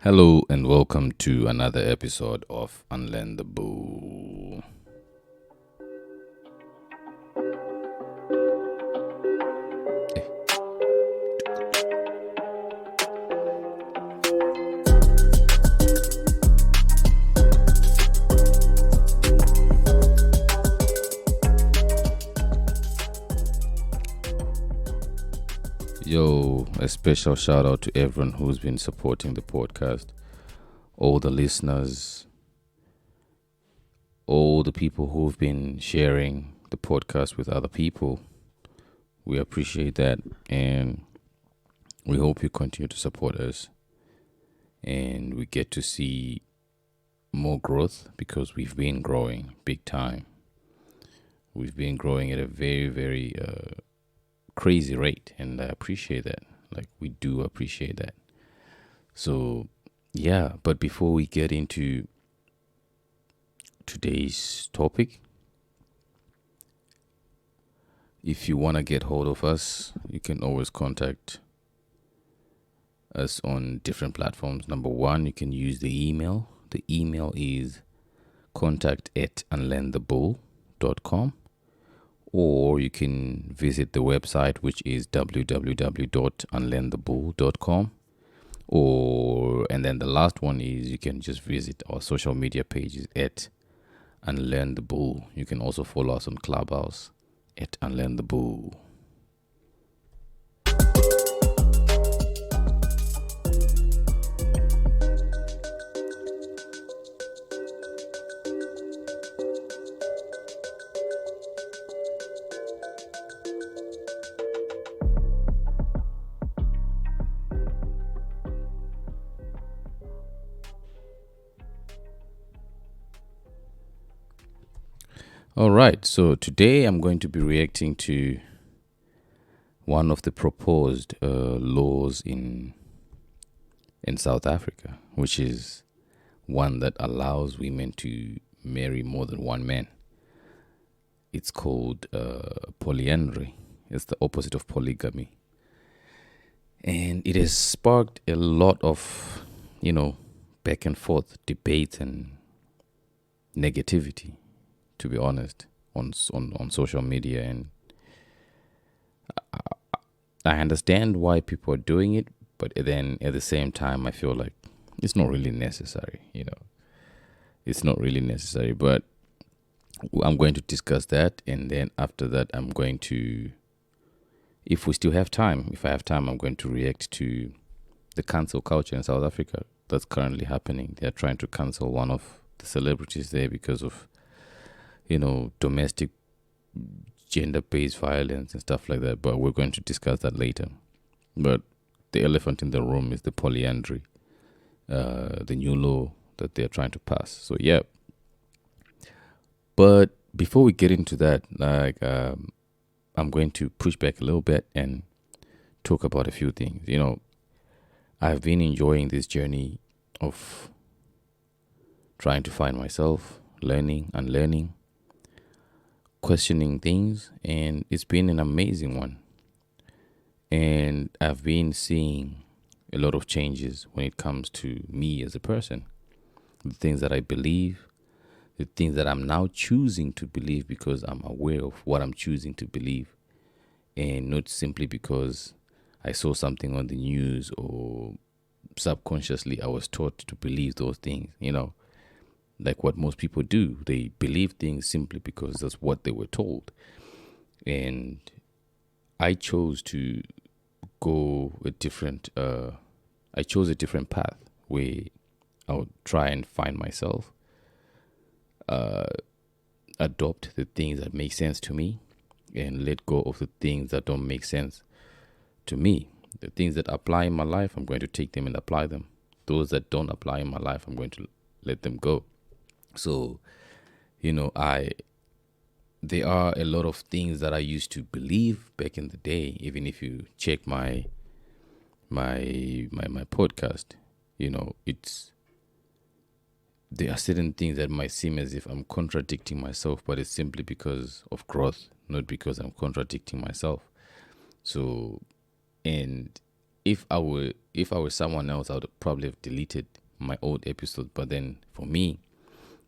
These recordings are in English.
Hello and welcome to another episode of Unlearn the Bull. Yo, a special shout out to everyone who's been supporting the podcast, all the listeners, all the people who've been sharing the podcast with other people. We appreciate that and we hope you continue to support us and we get to see more growth because we've been growing big time. We've been growing at a very crazy rate, and I appreciate that. Like, we do appreciate that. So, yeah, but before we get into today's topic, if you want to get hold of us, you can always contact us on different platforms. Number one, you can use the email. The email is contact@unlearnthebull.com, or you can visit the website, which is www.unlearnthebull.com. And then the last one is you can just visit our social media pages at Unlearn the Bull. You can also follow us on Clubhouse at Unlearn the Bull. All right, so today I'm going to be reacting to one of the proposed laws in South Africa, which is one that allows women to marry more than one man. It's called polyandry. It's the opposite of polygamy. And it has sparked a lot of, back and forth debate and negativity, to be honest, on social media. And I understand why people are doing it, but then at the same time, I feel like it's not really necessary, It's not really necessary, but I'm going to discuss that. And then after that, I'm going to, if I have time, I'm going to react to the cancel culture in South Africa that's currently happening. They're trying to cancel one of the celebrities there because of domestic gender-based violence and stuff like that. But we're going to discuss that later. But the elephant in the room is the polyandry, the new law that they're trying to pass. So, yeah. But before we get into that, I'm going to push back a little bit and talk about a few things. I've been enjoying this journey of trying to find myself, learning, unlearning, questioning things, and it's been an amazing one. And I've been seeing a lot of changes when it comes to me as a person, the things that I believe, the things that I'm now choosing to believe because I'm aware of what I'm choosing to believe, and not simply because I saw something on the news or subconsciously I was taught to believe those things, like what most people do. They believe things simply because that's what they were told. And I chose to go I chose a different path where I would try and find myself, adopt the things that make sense to me, and let go of the things that don't make sense to me. The things that apply in my life, I'm going to take them and apply them. Those that don't apply in my life, I'm going to let them go. So, there are a lot of things that I used to believe back in the day. Even if you check my podcast, there are certain things that might seem as if I'm contradicting myself, but it's simply because of growth, not because I'm contradicting myself. So, and if I were someone else, I would probably have deleted my old episode. But then for me,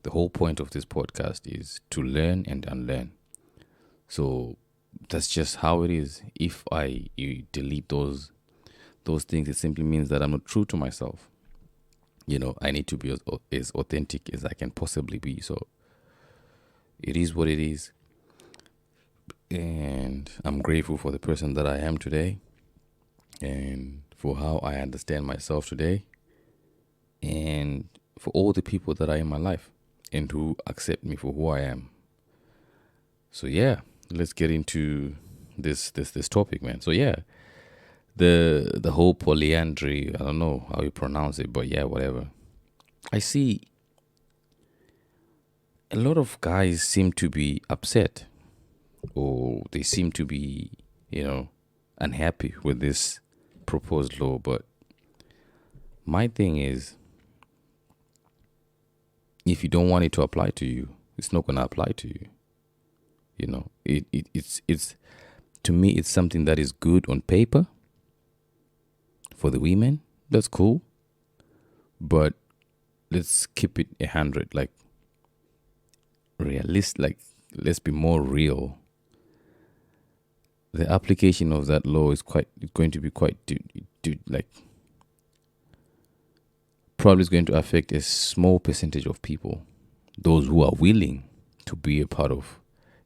the whole point of this podcast is to learn and unlearn. So that's just how it is. If I you delete those things, it simply means that I'm not true to myself. I need to be as authentic as I can possibly be. So it is what it is. And I'm grateful for the person that I am today and for how I understand myself today and for all the people that are in my life and who accept me for who I am. So yeah, let's get into this topic, man. So yeah, the whole polyandry, I don't know how you pronounce it, but yeah, whatever. I see a lot of guys seem to be upset or they seem to be, unhappy with this proposed law. But my thing is, if you don't want it to apply to you, it's not going to apply to you. It's to me, it's something that is good on paper for the women. That's cool. But let's keep it 100, like realist, like let's be more real. The application of that law is going to be quite probably is going to affect a small percentage of people, those who are willing to be a part of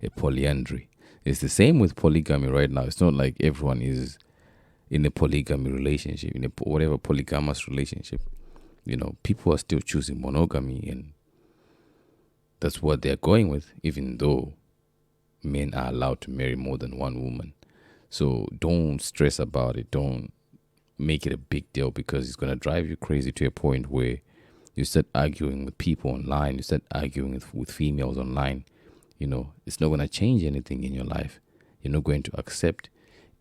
a polyandry. It's the same with polygamy right now. It's not like everyone is in a polygamy relationship, in a whatever polygamous relationship. People are still choosing monogamy, and that's what they're going with, even though men are allowed to marry more than one woman. So don't stress about it. Don't make it a big deal, because it's going to drive you crazy to a point where you start arguing with people online. You start arguing with females online. It's not going to change anything in your life. You're not going to accept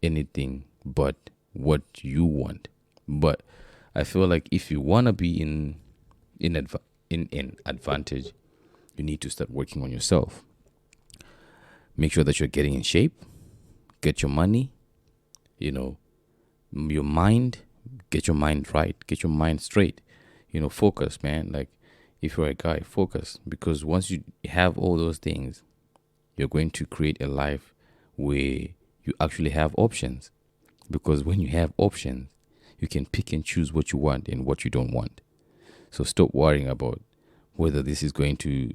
anything but what you want. But I feel like if you want to be in an advantage, you need to start working on yourself. Make sure that you're getting in shape. Get your money. Your mind. Get your mind right. Get your mind straight. Focus, man. Like, if you're a guy, focus. Because once you have all those things, you're going to create a life where you actually have options. Because when you have options, you can pick and choose what you want and what you don't want. So stop worrying about whether this is going to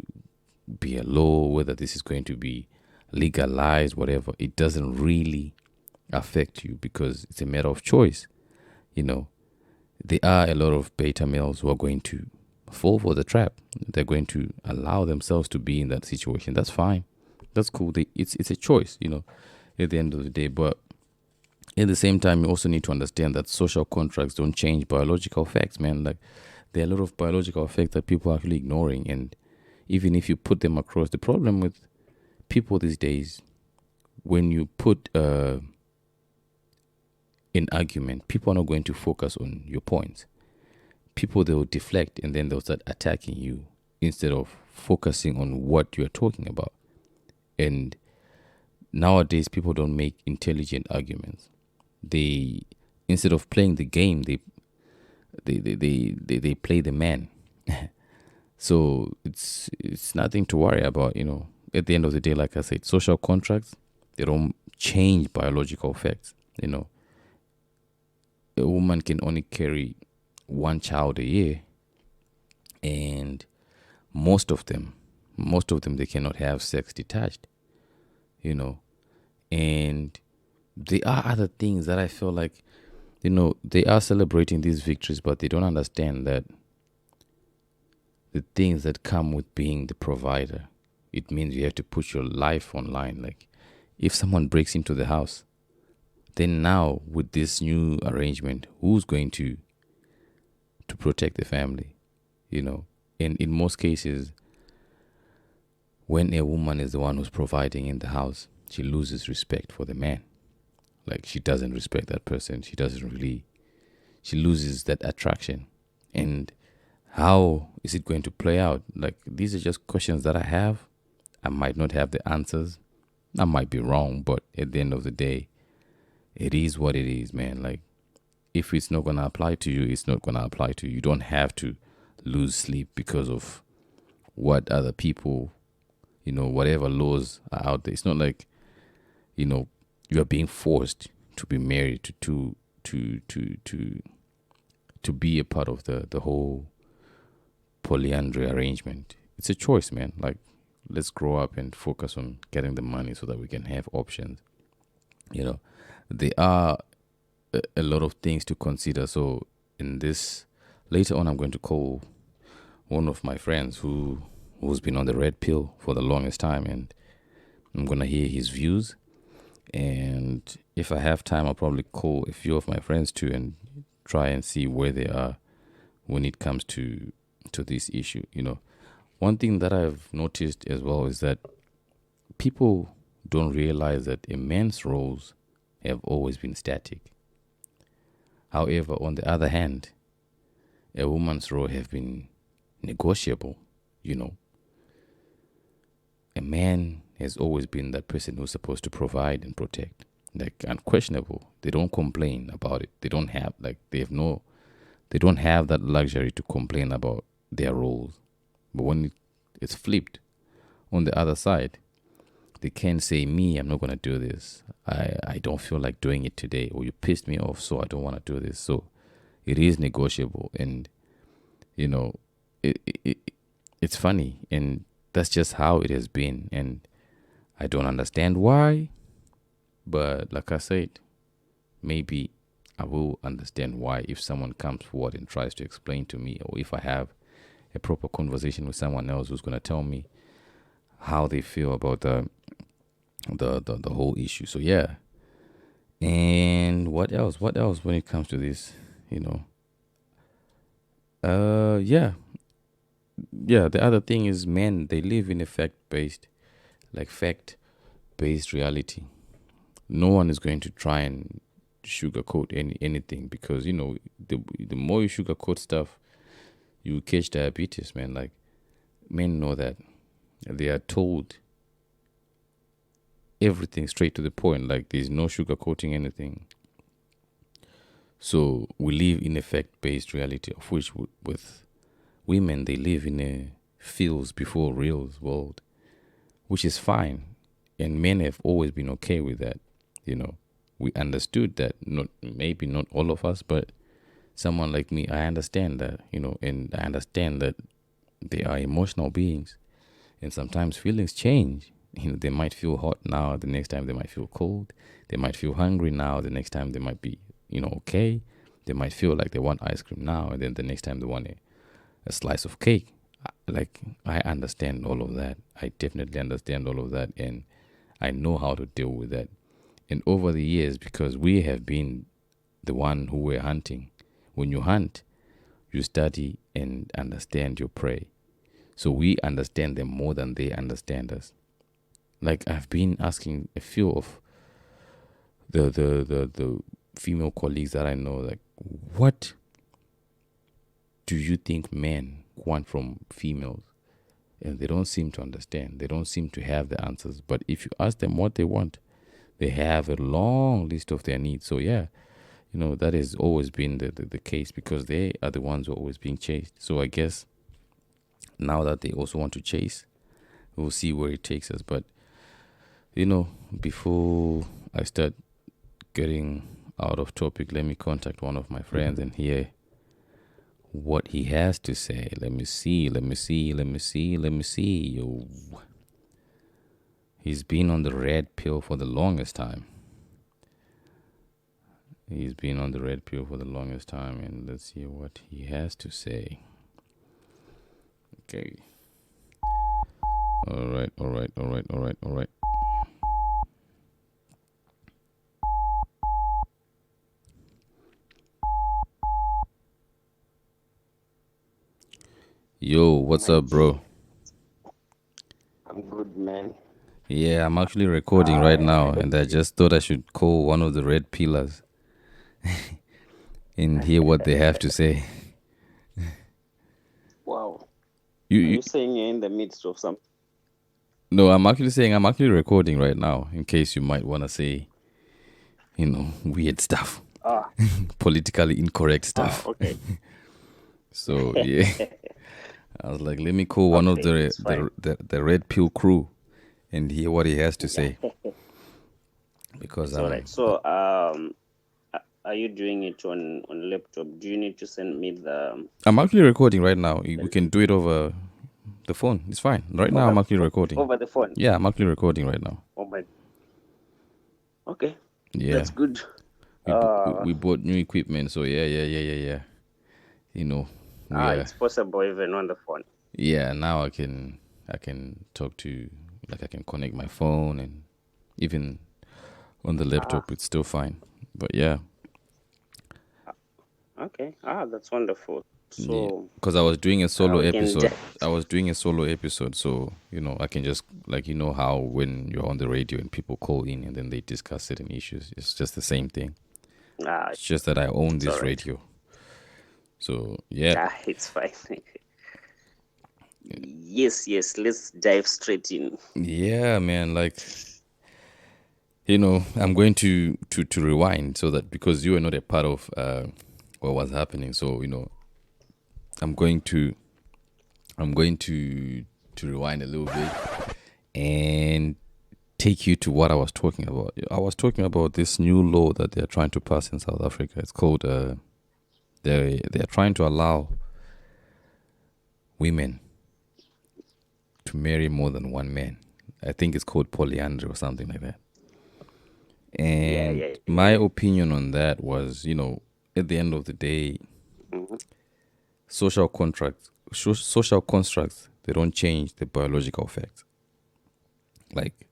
be a law, whether this is going to be legalized, whatever. It doesn't really affect you because it's a matter of choice. There are a lot of beta males who are going to fall for the trap. They're going to allow themselves to be in that situation. That's fine. That's cool. It's a choice, at the end of the day. But at the same time, you also need to understand that social contracts don't change biological facts, man. Like, there are a lot of biological facts that people are actually ignoring. And even if you put them across, the problem with people these days, when you put an argument, people are not going to focus on your points. People, they will deflect and then they'll start attacking you instead of focusing on what you're talking about. And nowadays, people don't make intelligent arguments. They, instead of playing the game, they play the man. So it's nothing to worry about. At the end of the day, like I said, social contracts, they don't change biological facts. A woman can only carry one child a year, and most of them they cannot have sex detached. And there are other things that I feel like, they are celebrating these victories, but they don't understand that the things that come with being the provider, it means you have to put your life online. Like, if someone breaks into the house, then now with this new arrangement, who's going to protect the family? And in most cases, when a woman is the one who's providing in the house, she loses respect for the man. Like, she doesn't respect that person. She loses that attraction. And how is it going to play out? Like, these are just questions that I have. I might not have the answers. I might be wrong, but at the end of the day, it is what it is, man. Like, if it's not gonna apply to you, it's not gonna apply to you. You don't have to lose sleep because of what other people, whatever laws are out there. It's not like, you are being forced to be married to be a part of the whole polyandry arrangement. It's a choice, man. Like, let's grow up and focus on getting the money so that we can have options. There are a lot of things to consider. So in this, later on, I'm going to call one of my friends who's been on the red pill for the longest time, and I'm gonna hear his views. And if I have time, I'll probably call a few of my friends too and try and see where they are when it comes to this issue. One thing that I've noticed as well is that people don't realize that a man's roles have always been static. However, on the other hand, a woman's role have been negotiable. A man has always been that person who's supposed to provide and protect. Like, unquestionable. They don't complain about it. They don't have that luxury to complain about their roles. But when it's flipped on the other side, they can't say, me, I'm not going to do this. I don't feel like doing it today. Or you pissed me off, so I don't want to do this. So it is negotiable. And, it's funny. And that's just how it has been. And I don't understand why. But like I said, maybe I will understand why if someone comes forward and tries to explain to me, or if I have a proper conversation with someone else who's going to tell me how they feel about the whole issue. So yeah. And what else when it comes to this, yeah, the other thing is, men, they live in a fact-based reality. No one is going to try and sugarcoat anything, because the more you sugarcoat stuff, you catch diabetes, man. Like, men know that. They are told everything straight to the point. Like, there's no sugarcoating anything. So we live in a fact-based reality, of which with women, they live in a feels before reals world, which is fine. And men have always been okay with that. We understood that, maybe not all of us, but someone like me, I understand that, and I understand that they are emotional beings, and sometimes feelings change. They might feel hot now, the next time they might feel cold. They might feel hungry now, the next time they might be, okay. They might feel like they want ice cream now, and then the next time they want a slice of cake. I understand all of that. I definitely understand all of that, and I know how to deal with that. And over the years, because we have been the one who were hunting, when you hunt, you study and understand your prey. So we understand them more than they understand us. Like, I've been asking a few of the female colleagues that I know, like, what do you think men want from females? And they don't seem to understand. They don't seem to have the answers. But if you ask them what they want, they have a long list of their needs. So yeah, that has always been the case, because they are the ones who are always being chased. So I guess now that they also want to chase, we'll see where it takes us. But before I start getting out of topic, let me contact one of my friends and hear what he has to say. Let me see. Yo, he's been on the red pill for the longest time. And let's hear what he has to say. Okay. All right. Yo, what's up, bro? I'm good, man. Yeah, I'm actually recording right now, and I just thought I should call one of the red pillars and hear what they have to say. Wow. Are You, you saying you're in the midst of some? no, I'm actually saying I'm actually recording right now, in case you might want to say, weird stuff. Ah, politically incorrect stuff. okay. So yeah, I was like, let me call one of Okay, it's fine. the red pill crew and hear what he has to say because It's all right. So, are you doing it on laptop? Do you need to send me I'm actually recording right now. We the can do it over the phone. It's fine. Right now, over I'm actually recording. over the phone? Yeah, I'm actually recording right now. Oh my. Okay, Yeah, that's good. we bought new equipment, so yeah. You know, we are. It's possible even on the phone. Yeah, now I can talk to, like, I can connect my phone, and even on the Ah, laptop it's still fine. But yeah, okay. That's wonderful. yeah, So, because I was doing a solo we can. episode. I was doing a solo episode, so I can just, like, how when you're on the radio and people call in and then they discuss certain issues. It's just the same thing. Ah, It's just that I own it's all this right. radio. So yeah, It's fine. Yes. Let's dive straight in. yeah, man. Like, I'm going to rewind, so that, because you were not a part of what was happening. So I'm going to I'm going to rewind a little bit and take you to what I was talking about. I was talking about this new law that they're trying to pass in South Africa. It's called they're trying to allow women to marry more than one man. I think it's called polyandry or something like that. And my Yeah. opinion on that was, at the end of the day, Hmm. social constructs, they don't change the biological facts. Like,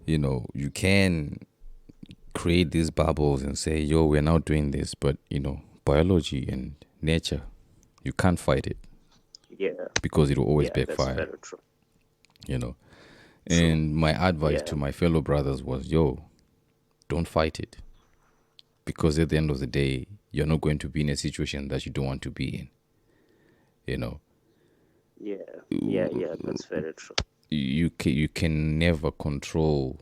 you can create these bubbles and say, yo, we're now doing this, but biology and nature, you can't fight it, Yeah. because it will always Yeah. That's backfire. very true. you know True. and my advice Yeah. to my fellow brothers was, yo, don't fight it, because at the end of the day, you're not going to be in a situation that you don't want to be in. you know Yeah. That's very true. you can never control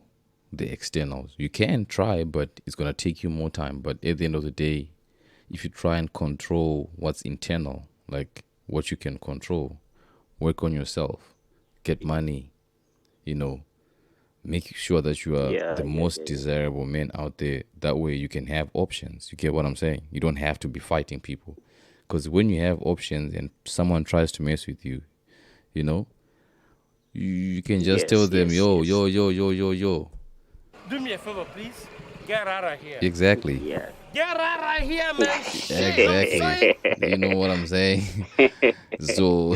the externals. You can try, but it's going to take you more time. But at the end of the day, if you try and control what's internal, like what you can control, work on yourself, get money, you know make sure that you are Yeah. the most desirable man out there. That way you can have options. You get what I'm saying? You don't have to be fighting people, because when you have options and someone tries to mess with you, you know you can just tell them, yo, Yes. yo, yo, yo, yo, yo. Do me a favor, please. Get out of here. Exactly. Yeah. Get out of here, man. Shit, you know what I'm Exactly. saying? You know what I'm saying? So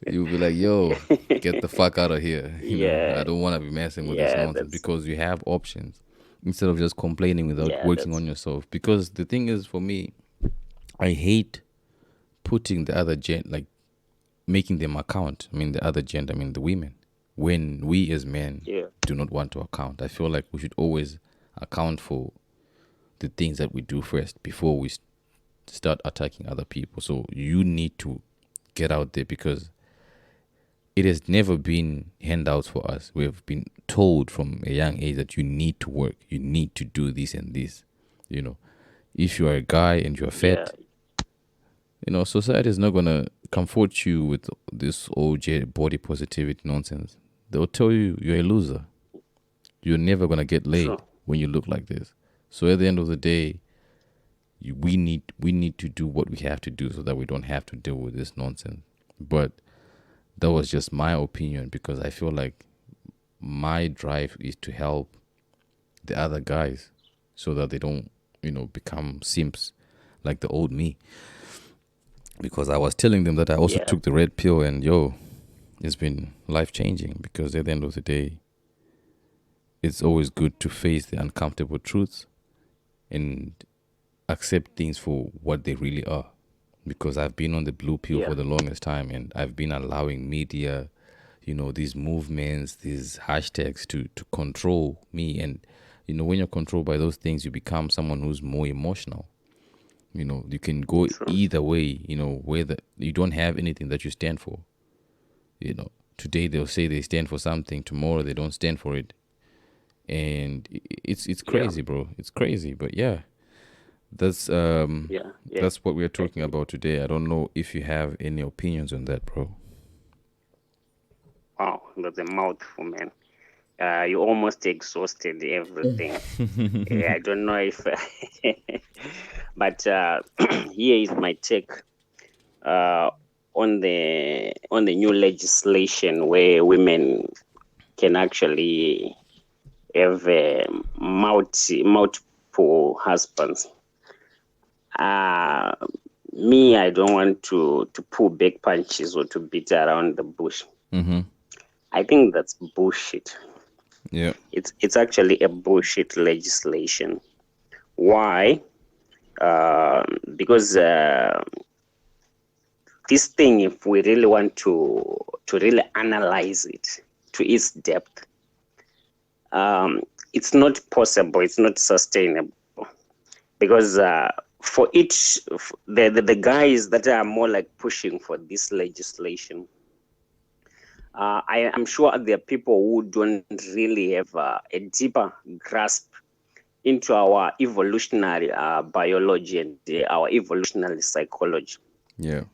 you'll be like, yo, get the fuck out of here. I Yeah. don't want to be messing with this Yeah. nonsense, That's because you have options instead of just complaining without yeah. working That's on yourself. Because the thing is, for me, I hate putting the other like making them account. I mean, the other gender, I mean, the women, when we as men yeah. do not want to account. I feel like we should always account for the things that we do first before we start attacking other people. So you need to get out there, because it has never been handouts for us. We have been told from a young age that you need to work, you need to do this and this. If you are a guy and you're Yeah. fat, society is not gonna comfort you with this OJ body positivity nonsense. They'll tell you you're a loser. You're never gonna get True. laid when you look like this. So at the end of the day, we need to do what we have to do, so that we don't have to deal with this nonsense. But that was just my opinion, because I feel like my drive is to help the other guys, so that they don't become simps like the old me. Because I was telling them that I also Yeah. took the red pill, and yo, it's been life changing, because at the end of the day, it's always good to face the uncomfortable truths and accept things for what they really are. Because I've been on the blue pill Yeah. for the longest time, and I've been allowing media, these movements, these hashtags to control me. And when you're controlled by those things, you become someone who's more emotional. You can go True. either way, whether you don't have anything that you stand for. Today they'll say they stand for something, tomorrow they don't stand for it. and it's crazy, bro. It's crazy, but yeah, that's that's what we're talking about today. I don't know if you have any opinions on that, bro. Wow, that's a mouthful, man. You almost exhausted everything. I don't know if, but here is my take on the new legislation where women can actually have multiple husbands. Me, I don't want to pull back punches or to beat around the bush. I think that's bullshit. Yeah, it's actually a bullshit legislation. Why? Because this thing, if we really want to really analyze it to its depth, it's not possible. It's not sustainable, because for each the guys that are more like pushing for this legislation, I am sure there are people who don't really have a deeper grasp into our evolutionary biology and our evolutionary psychology. yeah,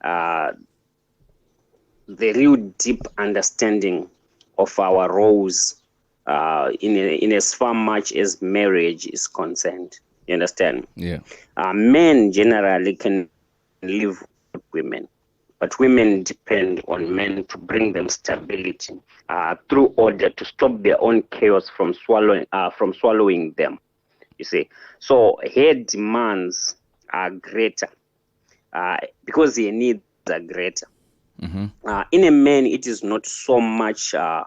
The real deep understanding of our roles in as far much as marriage is concerned. You understand? yeah, Men generally can live with women, but women depend on men to bring them stability through order to stop their own chaos from swallowing them. You see, so her demands are greater because her needs are greater. In a man, it is not so much a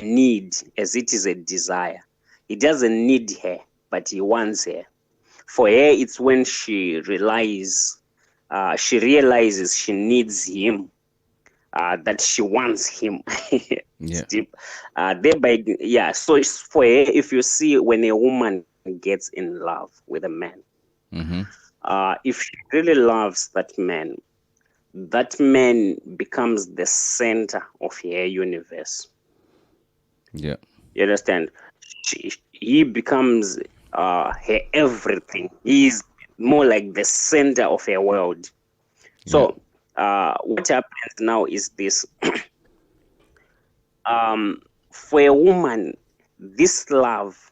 need as it is a desire. He doesn't need her, but he wants her. For her, it's when she realizes she needs him, that she wants him. Thereby, so for her, if you see when a woman gets in love with a man, if she really loves that man becomes the center of her universe. Yeah, you understand? He becomes her everything. He is more like the center of her world. So what happens now is this. For a woman, this love,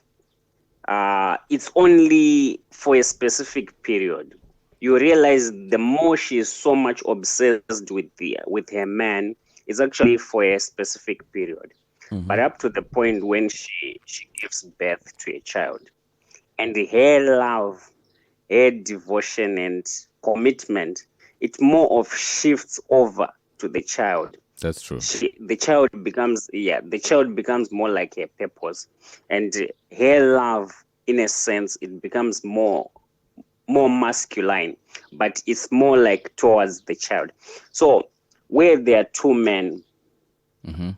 it's only for a specific period. You realize the more she is so much obsessed with her man, it's actually for a specific period. But up to the point when she gives birth to a child, and her love, her devotion and commitment, it more of shifts over to the child. that's true. The child becomes more like her purpose, and her love, in a sense, it becomes more masculine, but it's more like towards the child. So where there are two men,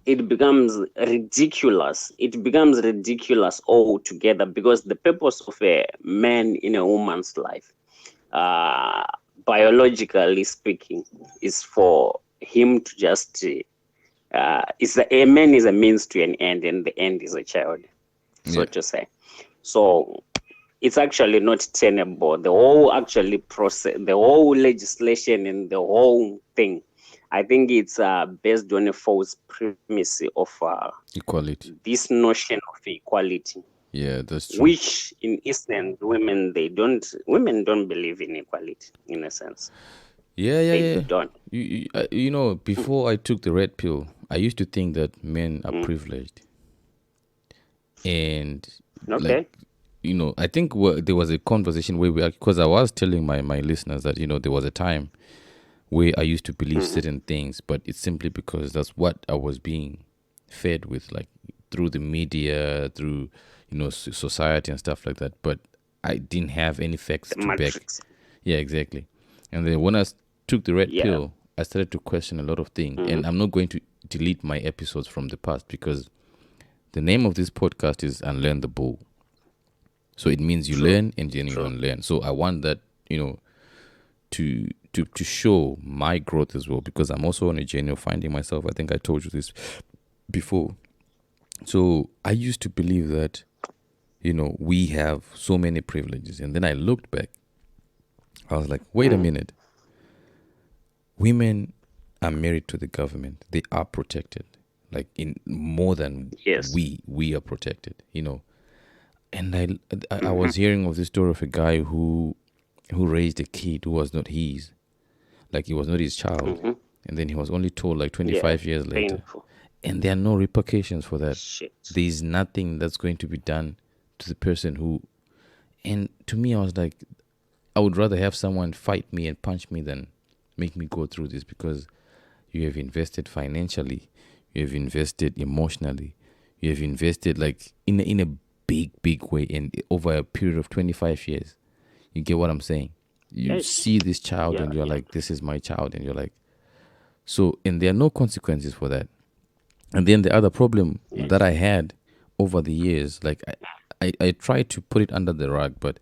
it becomes ridiculous. It becomes ridiculous altogether, because the purpose of a man in a woman's life, biologically speaking, is for him to just a man is a means to an end, and the end is a child, so to say. So it's actually not tenable. The whole actually process, the whole legislation and the whole thing, I think it's based on a false premise of Equality. This notion of equality. Yeah, that's true. Which, in essence, women don't believe in equality, in a sense. They don't. You know, before I took the red pill, I used to think that men are privileged, and I think there was a conversation where because I was telling my listeners that there was a time where I used to believe certain things, but it's simply because that's what I was being fed with, like through the media, through society and stuff like that. But I didn't have any facts to back. Yeah, exactly. And then when I took the red pill, I started to question a lot of things. And I'm not going to delete my episodes from the past, because the name of this podcast is Unlearn the Bull. So it means you learn and then you unlearn. So I want that, to show my growth as well, because I'm also on a journey of finding myself. I think I told you this before. So I used to believe that we have so many privileges. And then I looked back. I was like, wait a minute. Women are married to the government. They are protected, like in more than Yes. we are protected. And I was hearing of the story of a guy who raised a kid who was not his, like he was not his child, and then he was only told like 25 years later, Painful. and there are no repercussions for that. Shit. There's nothing that's going to be done to the person who, and to me, I was like, I would rather have someone fight me and punch me than make me go through this, because you have invested financially, you have invested emotionally, you have invested like in a big way, and over a period of 25 years. You get what I'm saying? You see this child and you're like, this is my child, and you're like, so, and there are no consequences for that. And then the other problem that I had over the years, like I try to put it under the rug, but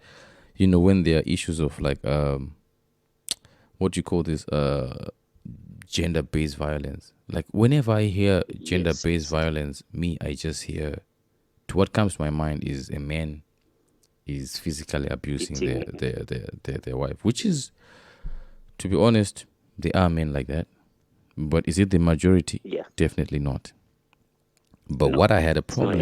when there are issues of like what you call this gender-based violence, like whenever I hear gender-based violence, I just hear, to what comes to my mind is a man is physically abusing their wife, which is, to be honest, there are men like that, but is it the majority? Definitely not. But what I had a problem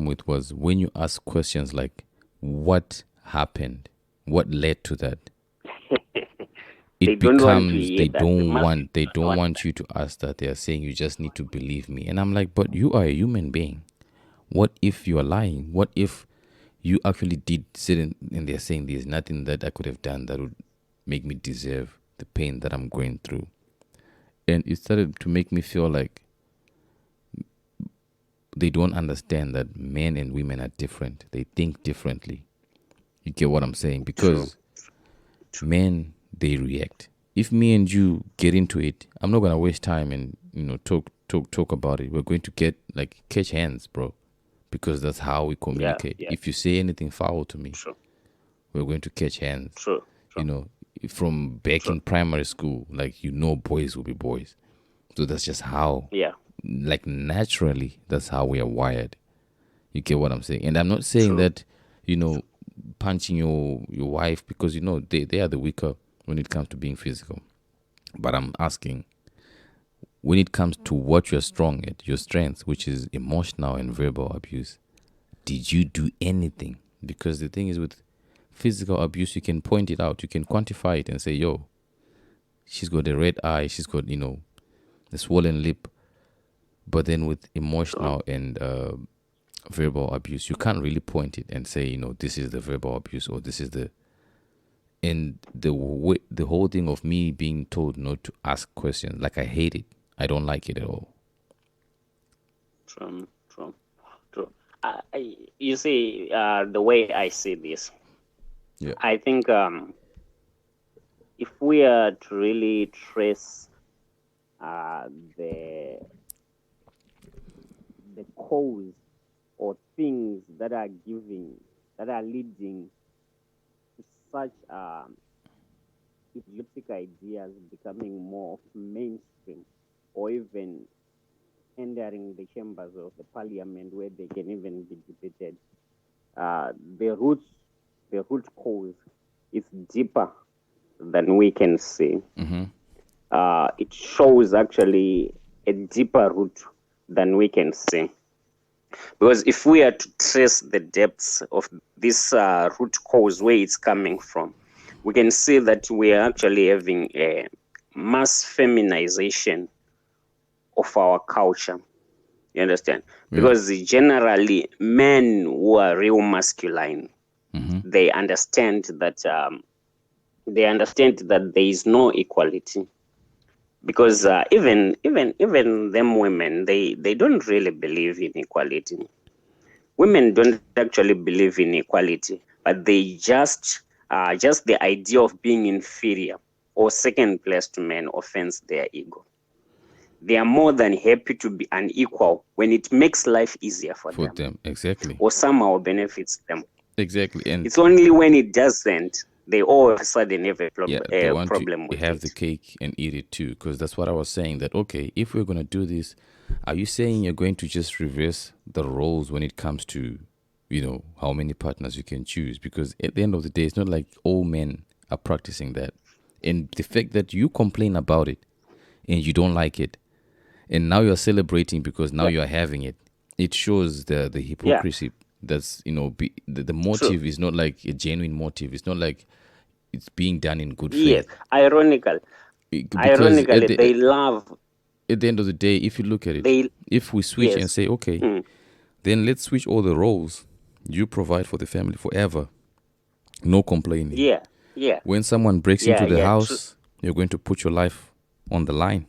with was when you ask questions like, what happened, what led to that, it becomes they don't want you to ask that. They are saying you just need to believe me, and I'm like, but you are a human being. What if you are lying? What if you actually did sit and they're saying there's nothing that I could have done that would make me deserve the pain that I'm going through? And it started to make me feel like they don't understand that men and women are different. They think differently. You get what I'm saying? Because men, they react. If me and you get into it, I'm not gonna waste time and talk about it. We're going to get like catch hands, bro, because that's how we communicate. If you say anything foul to me, we're going to catch hands. From back in primary school, like boys will be boys. So that's just how. Like naturally, that's how we are wired. You get what I'm saying? And I'm not saying that punching your wife, because they are the weaker when it comes to being physical. But I'm asking, when it comes to what you're strong at, your strengths, which is emotional and verbal abuse, did you do anything? Because the thing is, with physical abuse, you can point it out, you can quantify it and say, yo, she's got a red eye, she's got a swollen lip. But then with emotional and verbal abuse, you can't really point it and say, this is the verbal abuse, or this is the. And the whole thing of me being told not to ask questions, like, I hate it. I don't like it at all. True. You see, the way I see this, I think if we are to really trace the cause or things that are leading to such epileptic ideas becoming more of mainstream, or even entering the chambers of the parliament where they can even be debated, the root cause is deeper than we can see. It shows actually a deeper root than we can see. Because if we are to trace the depths of this root cause, where it's coming from, we can see that we are actually having a mass feminization of our culture. You understand? Because generally, men who are real masculine, they understand that there is no equality. Because even them women, they don't really believe in equality. Women don't actually believe in equality, but they just the idea of being inferior or second place to men offends their ego. They are more than happy to be unequal when it makes life easier for them. Exactly. Or somehow benefits them. Exactly. And it's only when it doesn't they all of a sudden have a, Yeah, they want problem to with have the it. cake and eat it too, because that's what I was saying. That okay, if we're gonna do this, are you saying you're going to just reverse the roles when it comes to, how many partners you can choose? Because at the end of the day, it's not like all men are practicing that, and the fact that you complain about it and you don't like it, and now you're celebrating because now Yeah, you're having it, it shows the yeah, hypocrisy. That's the true. motive is not like a genuine motive. It's not like it's being done in good Yes, faith. ironical. Because Ironically, they love at the end of the day, if you look at it, they if we switch and yes. say, okay, Mm, then let's switch all the roles. You provide for the family forever, no complaining. yeah, yeah, When someone breaks into yeah, the yeah, true. house, you're going to put your life on the line.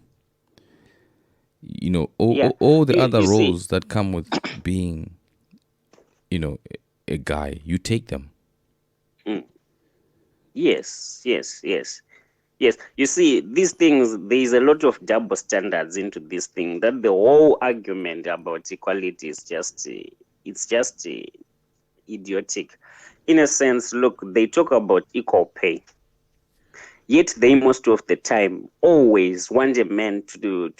All, Yeah, all the other you see, roles that come with being, a guy, you take them. mm, yes, yes, yes. Yes, you see, these things, there is a lot of double standards into this thing. That the whole argument about equality is just, it's just idiotic. In a sense, look, they talk about equal pay, yet they most of the time always want a man to do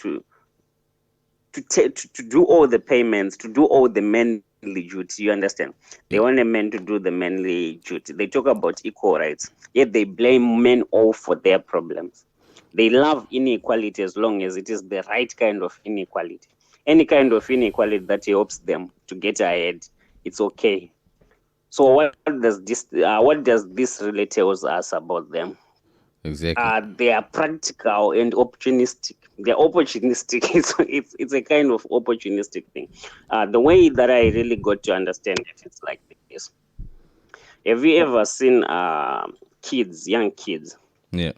all the payments, to do all the manly duty. You understand? They Yeah, want a man to do the manly duty. They talk about equal rights, yet they blame men all for their problems. They love inequality as long as it is the right kind of inequality. Any kind of inequality that helps them to get ahead, it's okay. So what does this really tells us about them? exactly. They are practical and opportunistic. They're opportunistic. It's a kind of opportunistic thing. The way that I really got to understand it, it's like this. Have you ever seen kids, young kids? Yeah,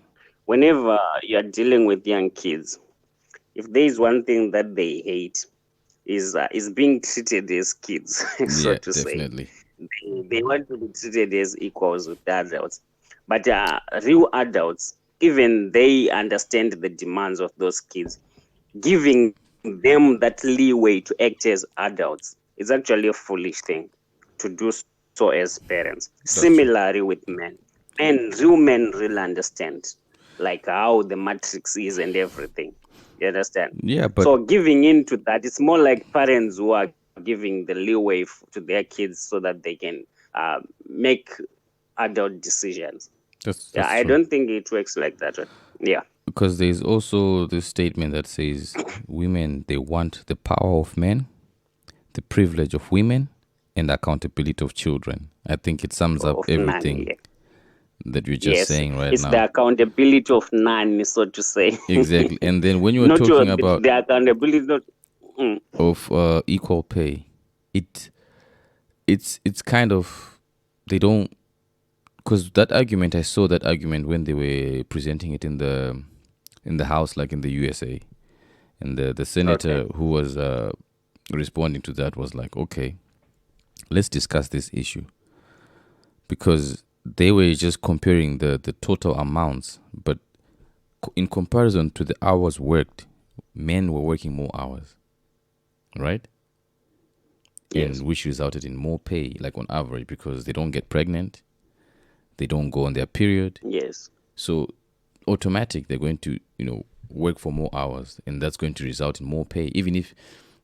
Whenever you're dealing with young kids, if there is one thing that they hate, is being treated as kids, so yeah, to say. definitely. They want to be treated as equals with the adults. But real adults, even they understand the demands of those kids, giving them that leeway to act as adults is actually a foolish thing to do so as parents. That's true. Similarly with men. Real men really understand like how the matrix is and everything. You understand? Yeah, but So giving into that, it's more like parents who are giving the leeway to their kids so that they can make adult decisions. Yeah, that's I true. don't think it works like that. Yeah. Because there's also this statement that says women, they want the power of men, the privilege of women, and accountability of children. I think it sums up Of none. everything Yeah. that you're just Yes, saying right it's the now. accountability of none, so to say. Exactly. And then when you were Not talking it's about the accountability. Not, mm, of equal pay, it it's kind of, they don't, because that argument, I saw that argument when they were presenting it in the house, like in the USA, and the okay. senator who was responding to that was like, okay, let's discuss this issue, because they were just comparing the total amounts, but in comparison to the hours worked, men were working more hours, right? And Yes. which resulted in more pay, like on average, because they don't get pregnant, they don't go on their period, Yes. so automatic they're going to work for more hours, and that's going to result in more pay, even if,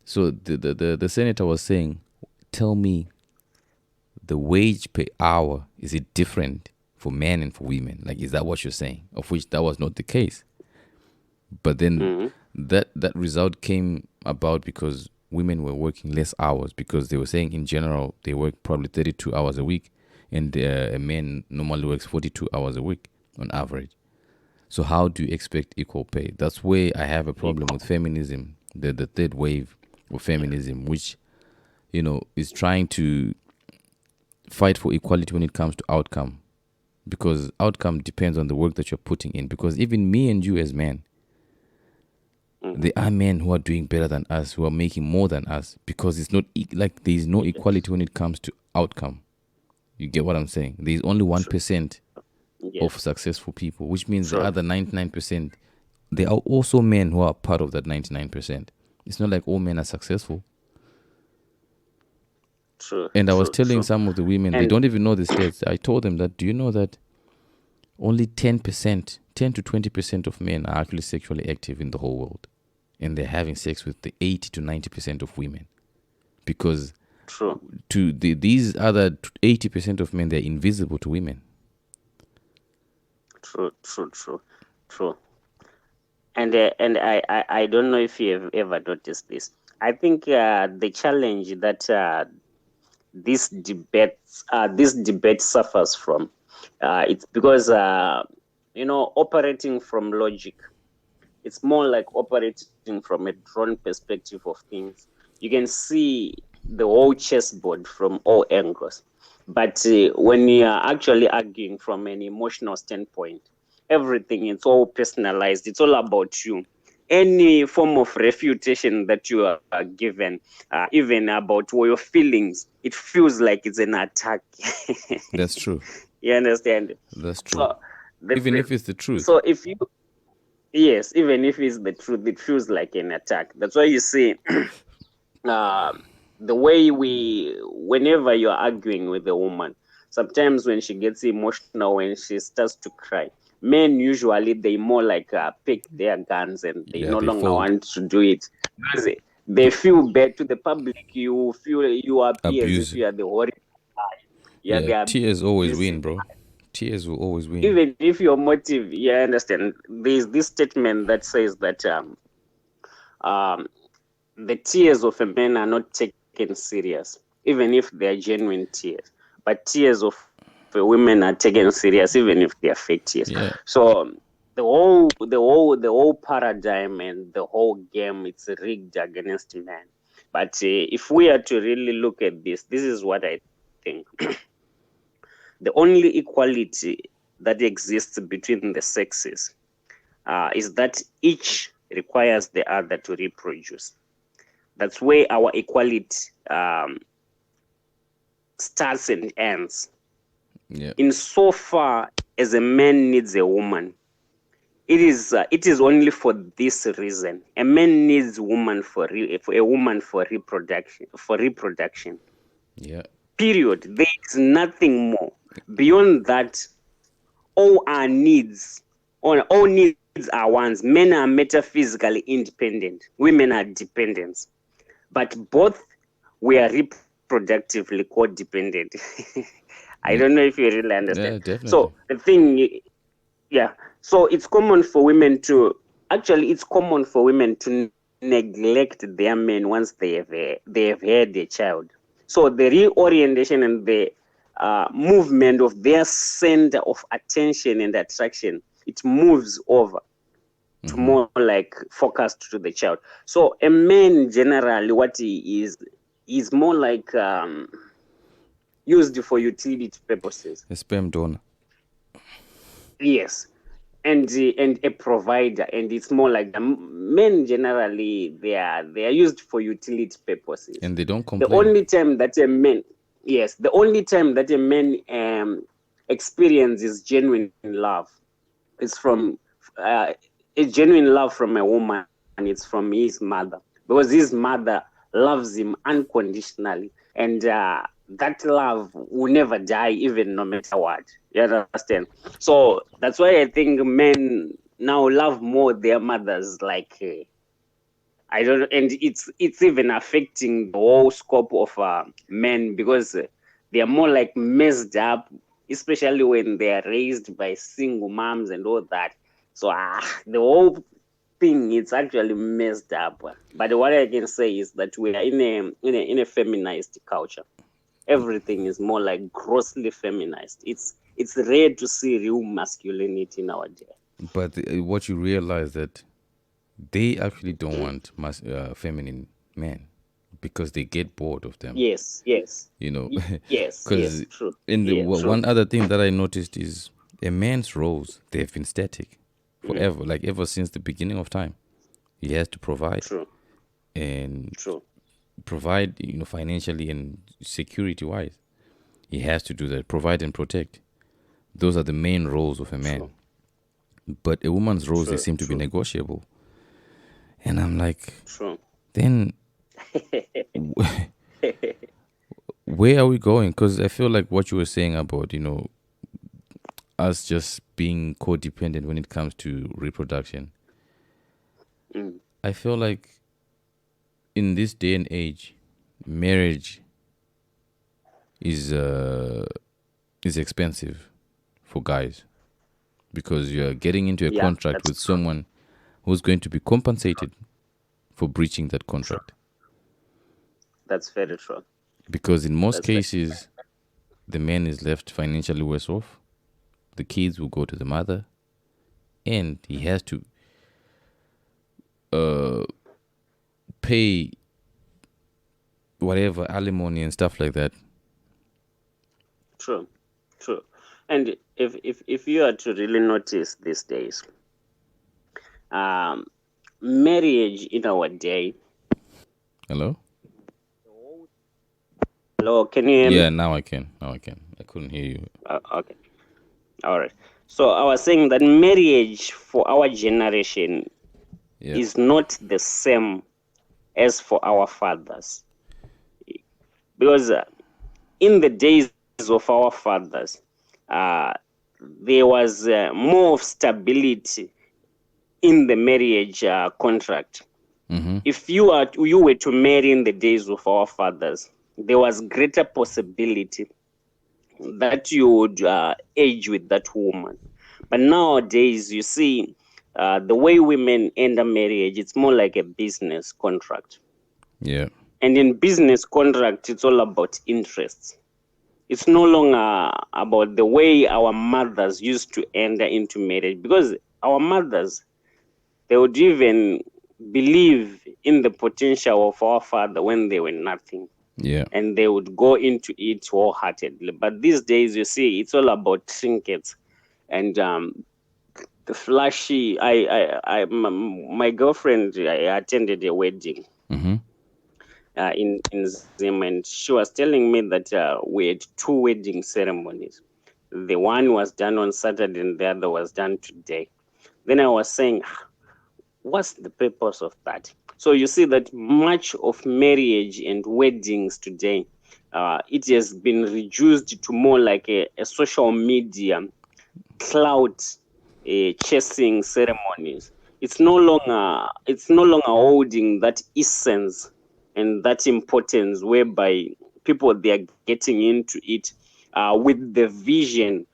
so the senator was saying, tell me, the wage per hour, is it different for men and for women? Like, is that what you're saying? Of which that was not the case. But then Hmm. that result came about because women were working less hours, because they were saying in general they work probably 32 hours a week, and a man normally works 42 hours a week on average. So how do you expect equal pay? That's where I have a problem with feminism, the third wave of feminism, which is trying to fight for equality when it comes to outcome, because outcome depends on the work that you're putting in. Because even me and you as men, Hmm. there are men who are doing better than us, who are making more than us, because it's not like there is no Yes. equality when it comes to outcome. You get what I'm saying? There is only True. 1% of Yes. successful people, which means the True. other 99%, there are also men who are part of that 99%. It's not like all men are successful. True. And I was True. telling True. some of the women, they And don't even know the stats. I told them that, do you know that only 10%, 10 to 20% of men are actually sexually active in the whole world. And they're having sex with the 80 to 90% of women. Because True. these other 80% of men, they're invisible to women. True. And I don't know if you have ever noticed this. I think the challenge that this debate suffers from, it's because operating from logic, it's more like operating from a drawn perspective of things. You can see the whole chessboard from all angles. But when you are actually arguing from an emotional standpoint, everything is all personalized. It's all about you. Any form of refutation that you are given, even about your feelings, it feels like it's an attack. That's true. You understand? That's true. So, Even if it's the truth. So if you, yes, even if it's the truth, it feels like an attack. That's why you see the way whenever you're arguing with a woman, sometimes when she gets emotional, when she starts to cry, men usually, they more like pick their guns and they no they longer fold. want to do it. Because they feel bad to the public. You feel you appear as if you are the horrible guy. Tears always win, bro. Tears will always win. Even if your motive, I understand. There's this statement that says that the tears of a man are not taken serious, even if they are genuine tears. But tears of women are taken serious, even if they are fake tears. Yeah. So the whole paradigm and the whole game, it's rigged against men. But if we are to really look at this is what I think. The only equality that exists between the sexes is that each requires the other to reproduce. That's where our equality starts and ends. Yeah. Insofar as a man needs a woman, it is only for this reason. A man needs a woman for reproduction. Yeah. Period. There is nothing more. Beyond that, all our needs, all needs are ones. Men are metaphysically independent. Women are dependents. But both were reproductively codependent. I don't know if you really understand. Yeah, definitely. So the thing, so it's common for women to neglect their men once they have had a child. So the reorientation and the movement of their center of attention and attraction, it moves over to more like focused to the child. So a man generally, what he is more like used for utility purposes. A sperm donor. Yes. And a provider, and it's more like the men generally, they are used for utility purposes, and they don't complain. The only time that a man experiences genuine love is from a genuine love from a woman, and it's from his mother, because his mother loves him unconditionally, and that love will never die, even no matter what. You understand? So that's why I think men now love more their mothers. Like I don't, and it's even affecting the whole scope of men, because they are more like messed up, especially when they are raised by single moms and all that. So the whole thing, it's actually messed up. But what I can say is that we are in a feminized culture. Everything is more like grossly feminized. It's rare to see real masculinity nowadays. But what you realize that they actually don't want feminine men, because they get bored of them. Yes. You know, yes, true. In the true. one other thing that I noticed is a man's roles, they've been static forever, like ever since the beginning of time. He has to provide. True. And True. provide, financially and security wise. He has to do that, provide and protect. Those are the main roles of a man. True. But a woman's roles, they seem to be negotiable. And I'm like, true. Then where are we going? Because I feel like what you were saying about, us just being codependent when it comes to reproduction. I feel like in this day and age, marriage is expensive for guys because you're getting into a Yeah, contract that's with true. someone who's going to be compensated for breaching that contract. That's very true. Because in most That's very cases, the man is left financially worse off. The kids will go to the mother, and he has to pay whatever alimony and stuff like that. true. True. And if you are to really notice these days, marriage in our day. Hello? Hello, can you hear me? Yeah, now I can. I couldn't hear you. Okay. All right. So I was saying that marriage for our generation Yeah. is not the same as for our fathers. Because in the days of our fathers, there was more of stability in the marriage contract. If you were to marry in the days of our fathers, there was greater possibility that you would age with that woman. But nowadays, you see, the way women enter marriage, it's more like a business contract. Yeah. And in business contract, it's all about interests. It's no longer about the way our mothers used to enter into marriage, because our mothers, they would even believe in the potential of our father when they were nothing. Yeah. And they would go into it wholeheartedly. But these days, you see, it's all about trinkets and the flashy. My girlfriend, I attended a wedding in Zim, and she was telling me that we had two wedding ceremonies. The one was done on Saturday, and the other was done today. Then I was saying, what's the purpose of that? So you see that much of marriage and weddings today, it has been reduced to more like a social media cloud chasing ceremonies. It's no longer holding that essence and that importance whereby people, they are getting into it with the vision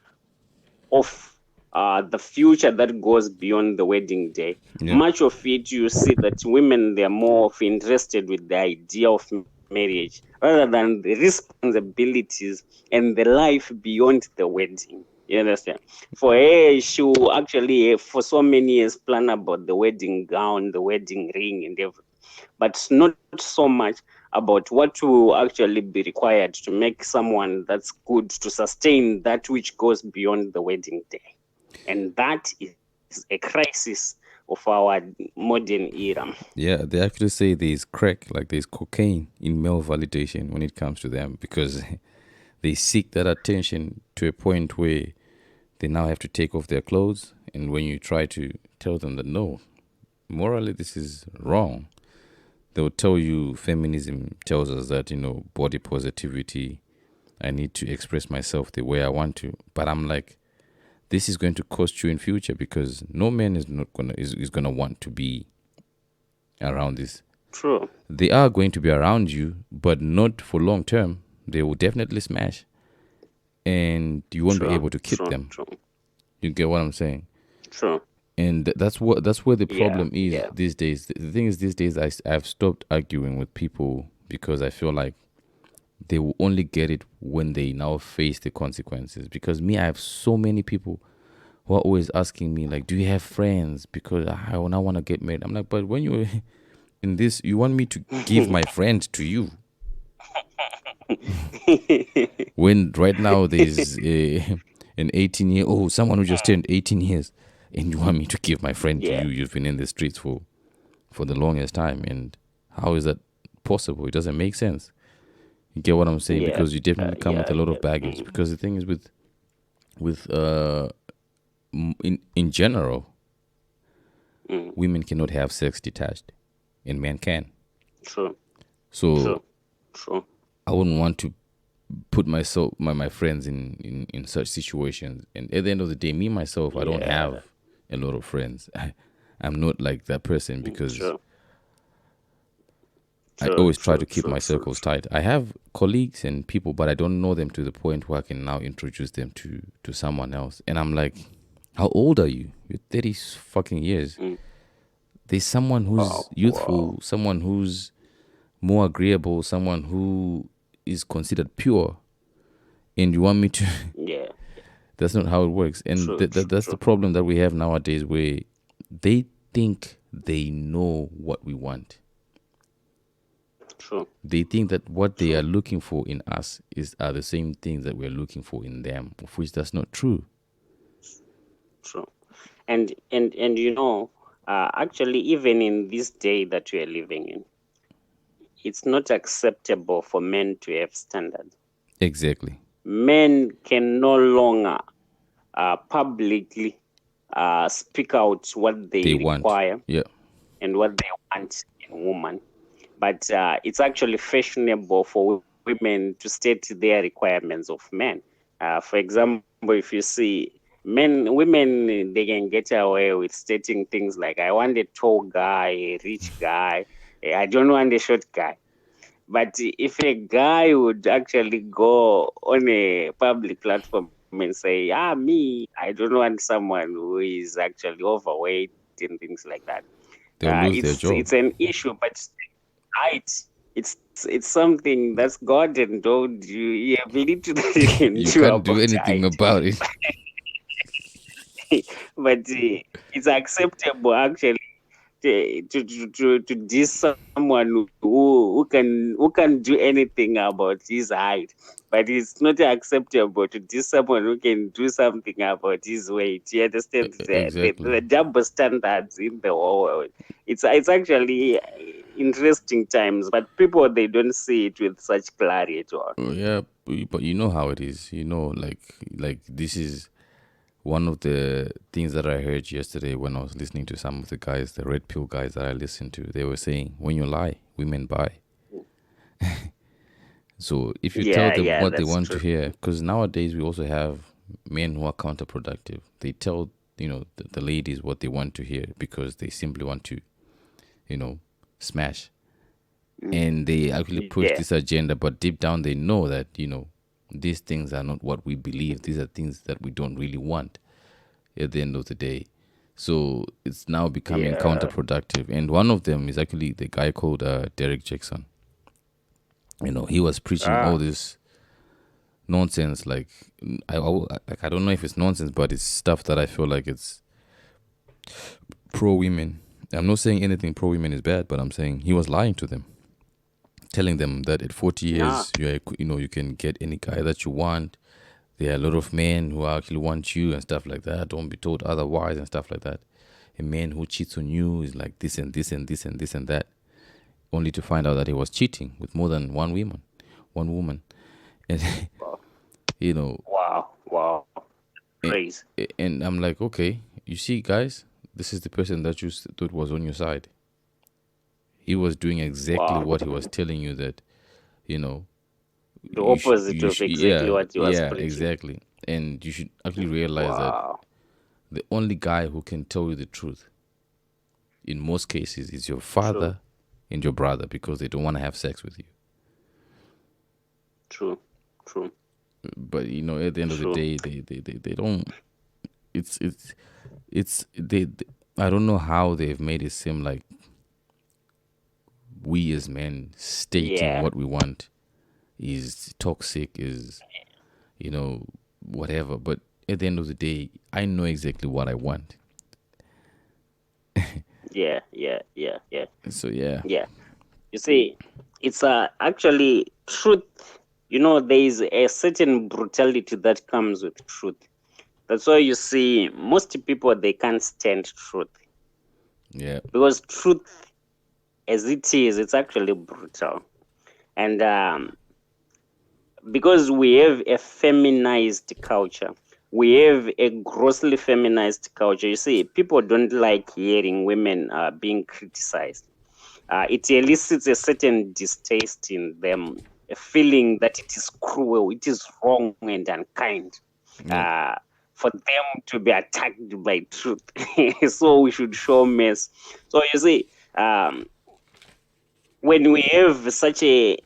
of the future that goes beyond the wedding day. Yeah. Much of it, you see that women, they are more of interested with the idea of marriage rather than the responsibilities and the life beyond the wedding. You understand? For her, she will actually, for so many years, plan about the wedding gown, the wedding ring, and everything, but not so much about what will actually be required to make someone that's good to sustain that which goes beyond the wedding day. And that is a crisis of our modern era. Yeah, they actually say there's crack, like there's cocaine in male validation when it comes to them because they seek that attention to a point where they now have to take off their clothes. And when you try to tell them that no, morally this is wrong, they'll tell you feminism tells us that, body positivity, I need to express myself the way I want to. But I'm like, this is going to cost you in future because no man is gonna want to be around this. True. They are going to be around you, but not for long term. They will definitely smash, and you won't be able to keep them. True. You get what I'm saying? True. And that's where the problem is yeah. these days. The thing is, these days I've stopped arguing with people because I feel like they will only get it when they now face the consequences. Because me, I have so many people who are always asking me like, do you have friends? Because I now want to get married. I'm like, but when you're in this, you want me to give my friend to you? When right now there's an 18-year-old, someone who just turned 18 years, and you want me to give my friend to you? You've been in the streets for the longest time, and how is that possible? It doesn't make sense. You get what I'm saying? Because you definitely come with a lot of baggage. Because the thing is with in general, women cannot have sex detached, and men can. True. So True. I wouldn't want to put myself, my friends in such situations. And at the end of the day, me myself, I don't have a lot of friends. I'm not like that person because True. I always try to keep my circles tight. I have colleagues and people, but I don't know them to the point where I can now introduce them to someone else. And I'm like, how old are you? You're 30 fucking years. There's someone who's youthful, someone who's more agreeable, someone who is considered pure, and you want me to? Yeah. That's not how it works. And that's the problem that we have nowadays, where they think they know what we want. True. They think that what they are looking for in us are the same things that we're looking for in them, of which that's not true. True. And actually, even in this day that we are living in, it's not acceptable for men to have standards. Exactly. Men can no longer publicly speak out what they require and what they want in a woman. But it's actually fashionable for women to state their requirements of men. For example, if you see women, they can get away with stating things like, I want a tall guy, a rich guy, I don't want a short guy. But if a guy would actually go on a public platform and say, me, I don't want someone who is actually overweight and things like that, they'll lose their job. It's an issue, but it's something that's God endowed you ability that you can you can't do anything about it. But it's acceptable actually to diss someone who can do anything about his height, but it's not acceptable to diss someone who can do something about his weight. You understand? Exactly. The double standards in the whole world. It's actually interesting times, but people, they don't see it with such clarity at all. Yeah, but you know how it is. Like this is one of the things that I heard yesterday when I was listening to some of the guys, the red pill guys that I listened to. They were saying, when you lie, women buy. So if you tell them what they want to hear, because nowadays we also have men who are counterproductive. They tell the ladies what they want to hear because they simply want to smash, and they actually push this agenda, but deep down they know that these things are not what we believe. These are things that we don't really want at the end of the day. So it's now becoming counterproductive. And one of them is actually the guy called Derek Jackson. He was preaching all this nonsense. I don't know if it's nonsense, but it's stuff that I feel like it's pro-women. I'm not saying anything pro-women is bad, but I'm saying he was lying to them, telling them that at 40 years, you can get any guy that you want. There are a lot of men who actually want you and stuff like that. Don't be told otherwise and stuff like that. A man who cheats on you is like this and this and this and this and that, only to find out that he was cheating with more than one woman. And Wow. Praise. And I'm like, okay, you see, guys, this is the person that you thought was on your side. He was doing exactly what he was telling you that, the opposite of exactly what he was preaching. Exactly. And you should actually realize that the only guy who can tell you the truth in most cases is your father and your brother, because they don't want to have sex with you. True. But at the end of the day, they don't. They I don't know how they've made it seem like we as men stating what we want is toxic, is whatever. But at the end of the day, I know exactly what I want. Yeah. So yeah. You see, it's actually truth. There is a certain brutality that comes with truth. That's why you see most people, they can't stand truth. Yeah. Because truth, as it is, it's actually brutal. And because we have a feminized culture, we have a grossly feminized culture. You see, people don't like hearing women being criticized. It elicits a certain distaste in them a feeling that it is cruel, it is wrong and unkind. For them to be attacked by truth. So we should show mercy. So you see, when we have such a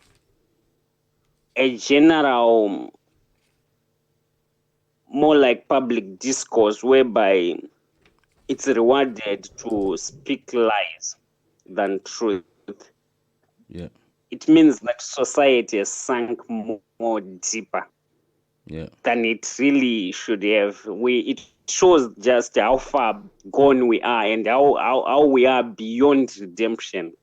general, more like public discourse whereby it's rewarded to speak lies than truth, Yeah. it means that society has sunk more deeper Yeah. than it really should have. It shows just how far gone we are and how we are beyond redemption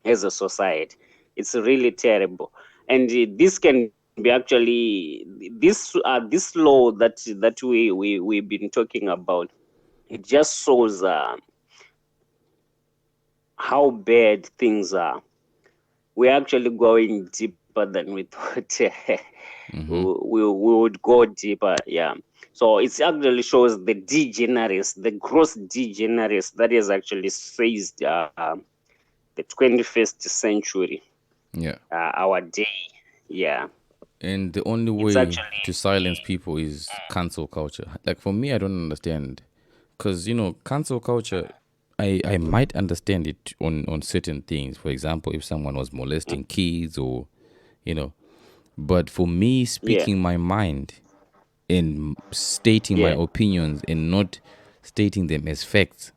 as a society. It's really terrible, and this can be actually this law that we've been talking about. It just shows how bad things are. We're actually going deeper than we thought. We would go deeper, yeah. So it actually shows the degeneracy, the gross degeneracy that is actually seized the 21st century, Yeah. our day, yeah. And the only It's way actually to silence people is cancel culture. Like for me, I don't understand, because cancel culture. I might understand it on certain things. For example, if someone was molesting kids, or but for me, yeah, speaking my mind and stating my yeah, opinions and not stating them as facts,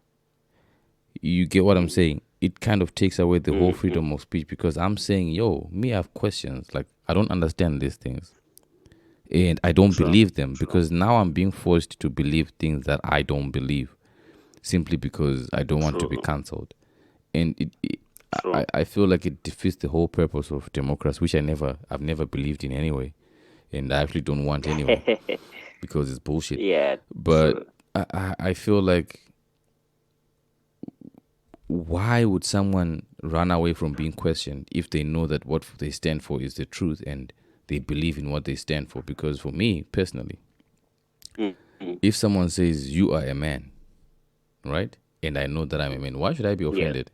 you get what I'm saying? It kind of takes away the whole freedom of speech, because I'm saying, yo, me, I have questions. Like, I don't understand these things. And I don't true, believe them, true, because now I'm being forced to believe things that I don't believe, simply because I don't want to be true, cancelled. And true. I feel like it defeats the whole purpose of democracy, which I've never believed in anyway. And I actually don't want anyway, because it's bullshit. Yeah, But true. I feel like, why would someone run away from being questioned if they know that what they stand for is the truth and they believe in what they stand for? Because for me personally, if someone says you are a man, right, and I know that I'm a man, why should I be Yeah, offended?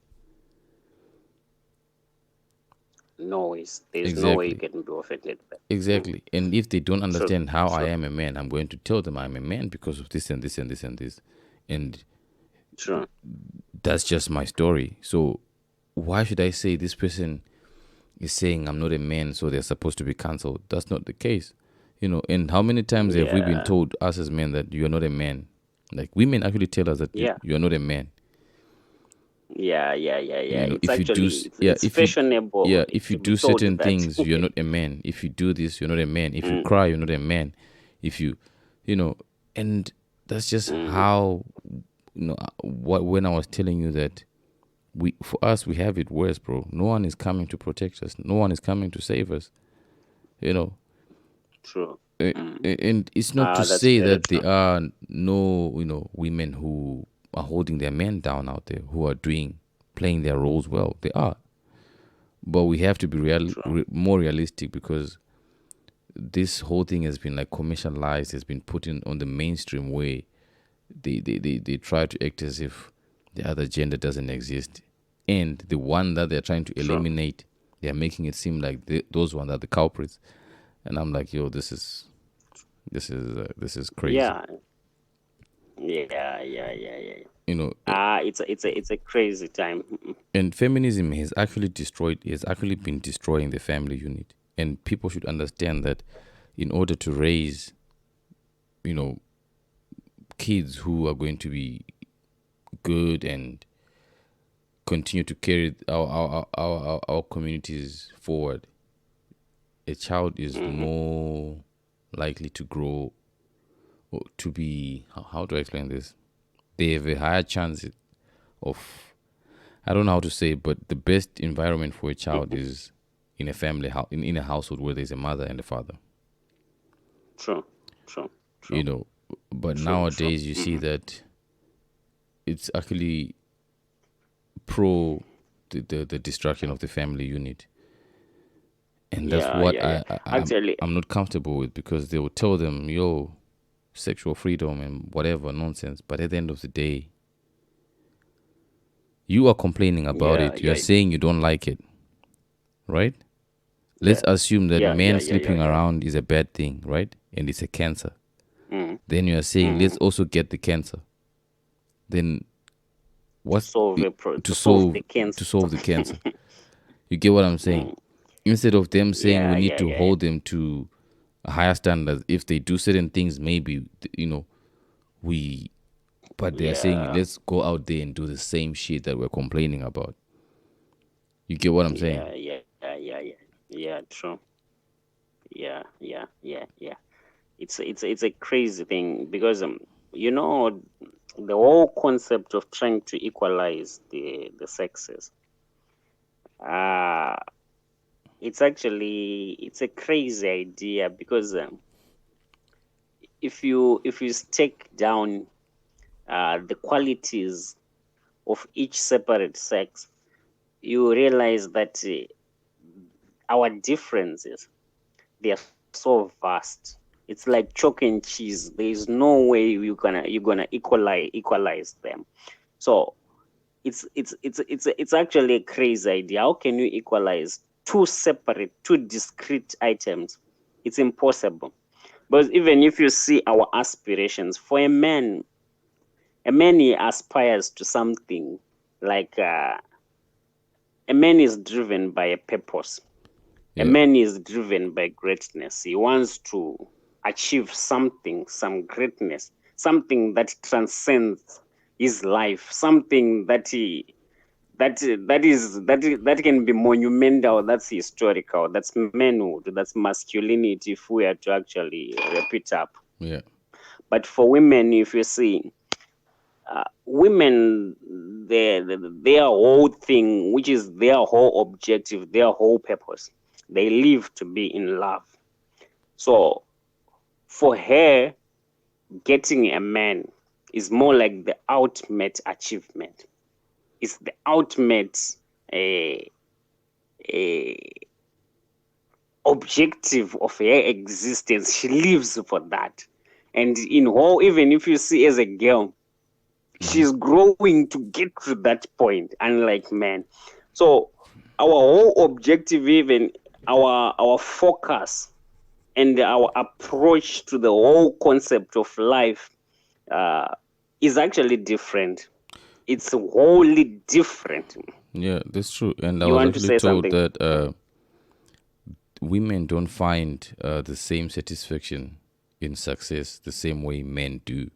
there's no way you Exactly. can be offended by. Exactly. And if they don't True, understand how I true, am a man, I'm going to tell them I'm a man because of this and this and this and this. And true. that's just my story. So why should I say this person is saying I'm not a man, so they're supposed to be cancelled? That's not the case. And how many times have we been Yeah, told, us as men, that you are not a man? Like, women actually tell us that yeah, you are not a man. It's If you do, actually yeah, it's fashionable if you to be do told certain that. things, you're not a man. If you do this, you're not a man. If you cry, you're not a man. If you know, and that's just how, what, when I was telling you that for us, we have it worse, bro. No one is coming to protect us. No one is coming to save us. You know, True. and it's not to That's say very that there true. are no, women who are holding their men down out there, who are playing their roles well. They are, but we have to be True. more realistic, because this whole thing has been like commercialized, has been put in on the mainstream way. They try to act as if the other gender doesn't exist, and the one that they're trying to True. eliminate, they're making it seem like those ones are the culprits. And I'm like, yo, this is crazy. Yeah. Yeah. You know, It's a crazy time. and feminism has actually been destroying the family unit. And people should understand that in order to raise, you know, kids who are going to be good and continue to carry our communities forward, a child is more likely to grow, or to be, how do I explain this? They have a higher chance of, I don't know how to say, but the best environment for a child is in a family, in a household where there's a mother and a father. True. True. You True. know, but True. nowadays you see that it's actually pro the destruction of the family unit. And that's what Yeah. Actually, I'm not comfortable with, because they will tell them, yo, sexual freedom and whatever nonsense. But at the end of the day, you are complaining about yeah, it. You are yeah, saying you don't like it, right? let's assume that men sleeping yeah. around is a bad thing, right? And it's a cancer. Mm. Then you are saying let's also get the cancer. Then what's To solve the to cancer. solve the cancer? You get what I'm saying? Instead of them saying we need to Yeah. hold them to a higher standard, if they do certain things, maybe we. But they are saying Yeah. let's go out there and do the same shit that we're complaining about. You get what I'm saying? Yeah, true. Yeah. It's a crazy thing because you know the whole concept of trying to equalize the sexes. Uh it's a crazy idea because if you take down the qualities of each separate sex, you realize that our differences, they are so vast. It's like chalk and cheese. There is no way you're gonna equalize them. So it's actually a crazy idea. How can you equalize two discrete items? It's impossible. But even if you see our aspirations for a man he aspires to something like a man is driven by a purpose. A Yeah. man is driven by greatness. He wants to achieve something, some greatness, something that transcends his life, something that that can be monumental, that's historical, that's manhood, that's masculinity, if we are to actually wrap it up. Yeah. But for women, if you see, women, their whole thing, which is their whole objective, their whole purpose, they live to be in love. So for her, getting a man is more like the ultimate achievement. It's the ultimate uh, objective of her existence. She lives for that. And in whole, even if you see as a girl, she's growing to get to that point, unlike men. So our whole objective, even our focus and our approach to the whole concept of life is actually different. It's wholly different. Yeah, that's true. And I You was want to actually say told something? that women don't find the same satisfaction in success the same way men do.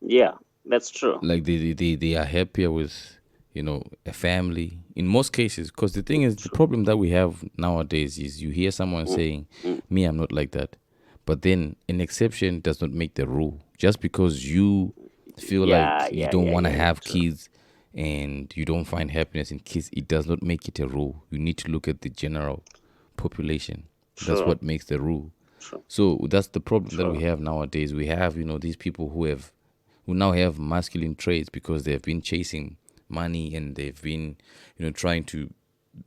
Yeah, that's true. Like they are happier with a family in most cases, because the thing is, the problem that we have nowadays is you hear someone saying, me, I'm not like that, but then an exception does not make the rule. Just because you feel like you don't want to have True. kids and you don't find happiness in kids, it does not make it a rule. You need to look at the general population. That's True. what makes the rule. True. So that's the problem that we True. have nowadays. We have, these people who now have masculine traits because they've been chasing money and they've been, trying to.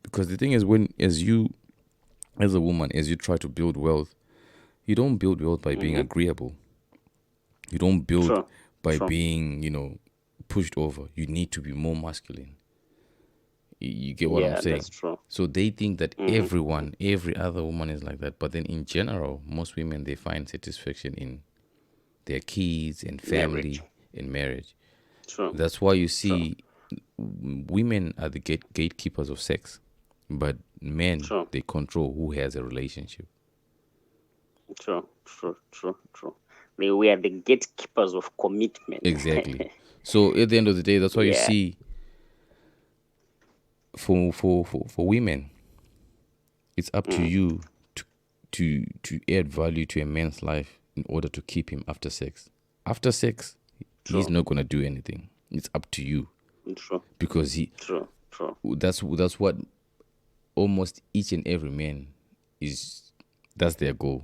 Because the thing is, as a woman, as you try to build wealth, you don't build wealth by being agreeable. You don't build True. by True. being, pushed over. You need to be more masculine. You get what I'm Yeah, saying? that's true. So they think that every other woman is like that. But then in general, most women, they find satisfaction in their kids and Marriage. family and marriage. True. That's why you True. see women are the gatekeepers of sex, but men, True. they control who has a relationship. True. We are the gatekeepers of commitment. Exactly. So at the end of the day, that's why you Yeah. see for women, it's up to you to add value to a man's life in order to keep him after sex. After sex, he's True. not gonna do anything. It's up to you, True. because True. that's what almost each and every man is. That's their goal.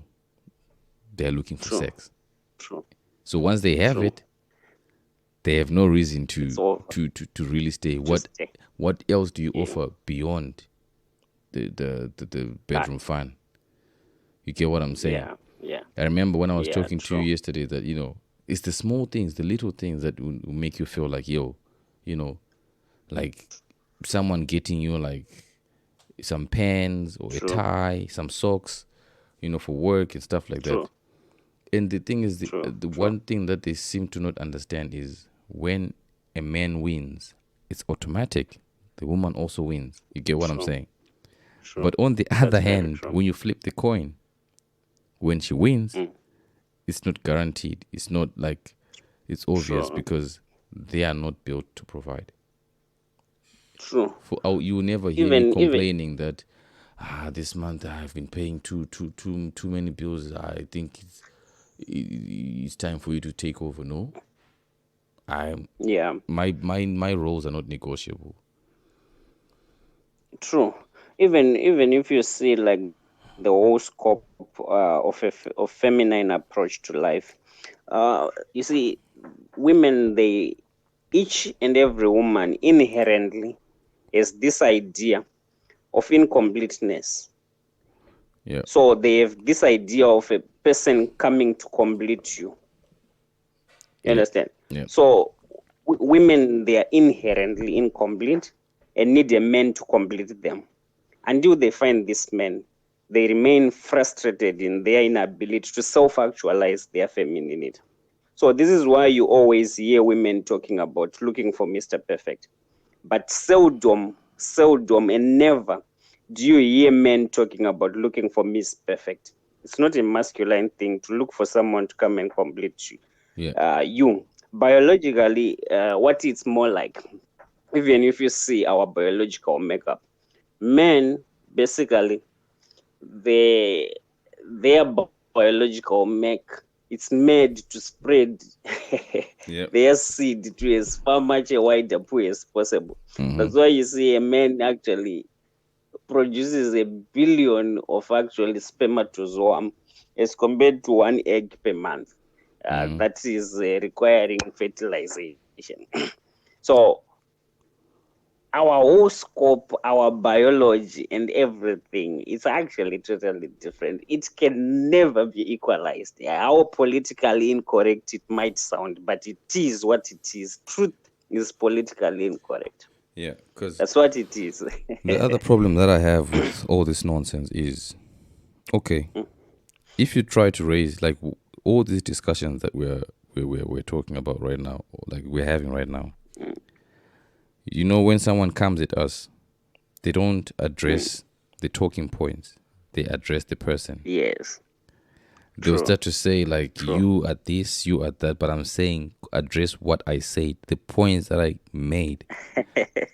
They're looking for True. sex. True. So once they have True. it, they have no reason It's to over. really stay. Just What else do you yeah. offer beyond the bedroom fun? You get what I'm saying? Yeah. I remember when I was Yeah. talking to True. you yesterday that it's the small things, the little things that will make you feel like like someone getting you like some pants or a True. tie, some socks, for work and stuff like True. that. And the thing is, the True. the True. one thing that they seem to not understand is when a man wins, it's automatic. The woman also wins. You get what I'm True. saying? True. But on the That's other very hand, true. when you flip the coin, when she wins, Mm. it's not guaranteed. It's not like it's obvious True. because they are not built to provide. True. You will never hear me Even complaining that this month I've been paying too many bills. I think it's time for you to take over. No, yeah. my roles are not negotiable. True. Even if you see like the whole scope of feminine approach to life, you see, women, they, each and every woman inherently has this idea of incompleteness. Yeah. So they have this idea of a person coming to complete you. You understand? Yeah. So women, they are inherently incomplete and need a man to complete them. Until they find this man, they remain frustrated in their inability to self-actualize their femininity. So this is why you always hear women talking about looking for Mr. Perfect. But seldom, and never do you hear men talking about looking for Miss Perfect. It's not a masculine thing to look for someone to come and complete you. Yeah. You. Biologically, what it's more like, even if you see our biological makeup, men, basically, their biological make, it's made to spread Yeah. their seed to as far much a wider pool as possible. That's why you see a man actually produces 1 billion of actually spermatozoa as compared to 1 egg per month. That is requiring fertilization. So our whole scope, our biology and everything is actually totally different. It can never be equalized. How politically incorrect it might sound, but it is what it is. Truth is politically incorrect. Yeah. Because That's what it is. the other problem that I have with all this nonsense is, okay, if you try to raise like all these discussions that we're talking about right now, or like we're having right now, when someone comes at us, they don't address the talking points. They address the person. Yes. They'll True. start to say like, True. you are this, you are that, but I'm saying address what I said, the points that I made.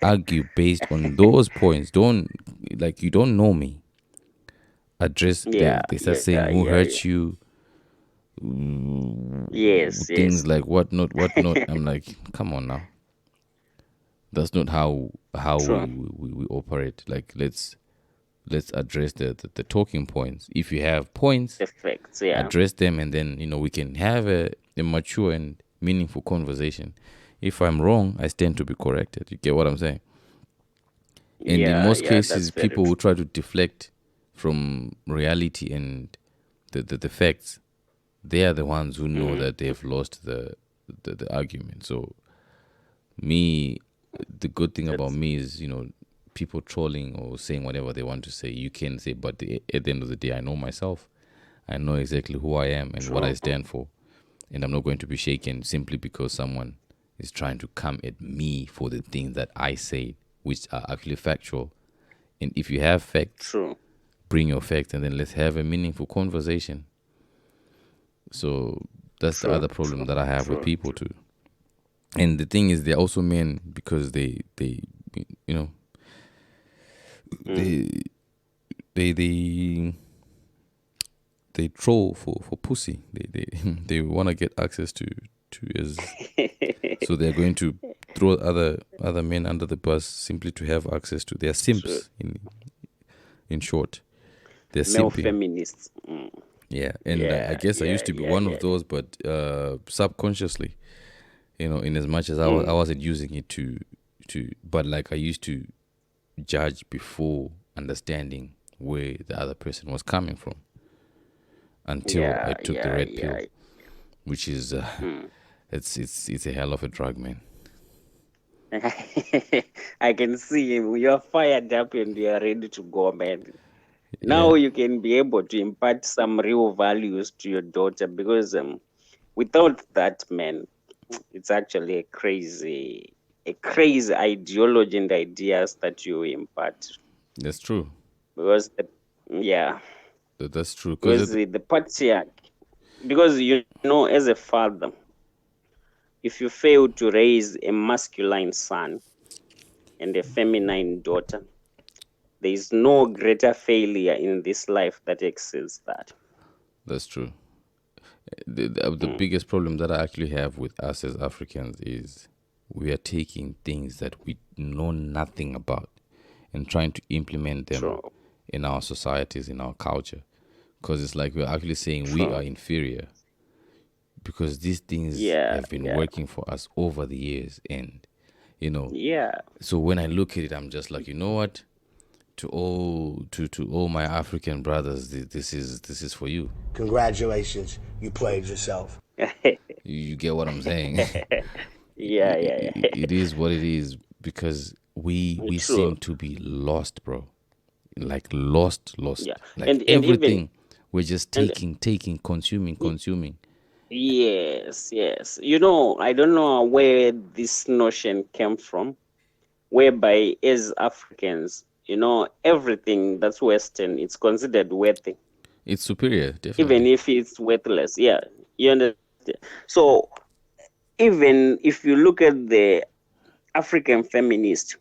Argue based on those points. Don't, like, you don't know me. Address they start saying who hurt you, Yes, things yes. like what not. I'm like, come on now. That's not how True. we operate. Like, let's address the talking points. If you have points, The facts, yeah. address them, and then we can have a mature and meaningful conversation. If I'm wrong, I stand to be corrected. You get what I'm saying? And in most That's cases, very people true. will try to deflect from reality and the facts. They are the ones who know that they've lost the argument. So me, the good thing about me is, people trolling or saying whatever they want to say, you can say, but at the end of the day, I know myself. I know exactly who I am and what I stand for. And I'm not going to be shaken simply because someone is trying to come at me for the things that I say, which are actually factual. And if you have facts, True. bring your facts, and then let's have a meaningful conversation. So that's the other problem that I have with people too. And the thing is, they're also men because they you know they troll for pussy. They they want to get access to as so they're going to throw other men under the bus simply to have access to. They're simps in short. They're Male simping. feminists. Yeah, and I guess I used to be one of those, but subconsciously, in as much as I wasn't using it to, but like I used to judge before understanding where the other person was coming from until I took the red pill, which is it's a hell of a drug, man. I can see you're fired up and you're ready to go, man. Yeah, Now you can be able to impart some real values to your daughter because without that, man, it's actually a crazy ideology and ideas that you impart. that's true. Because yeah, That's true. because the patriarch, because you know, as a father, if you fail to raise a masculine son and a feminine daughter, there is no greater failure in this life that exceeds that. That's true. The biggest problem that I actually have with us as Africans is we are taking things that we know nothing about and trying to implement them True, in our societies, in our culture. Because it's like we're actually saying we true. are inferior because these things Yeah, have been yeah, working for us over the years. And, you know, yeah. so when I look at it, I'm just like, you know what? To all my African brothers, this is for you. Congratulations, you played yourself. You get what I'm saying? Yeah, yeah, It is what it is because yeah. we True. seem to be lost, bro. Like lost. Yeah, Like and even everything we're just and taking, consuming. yes, yes. You know, I don't know where this notion came from, whereby as Africans, you know, everything that's Western, it's considered worthy, It's superior, even definitely. if it's worthless. Yeah, you understand. So even if you look at the African feminist,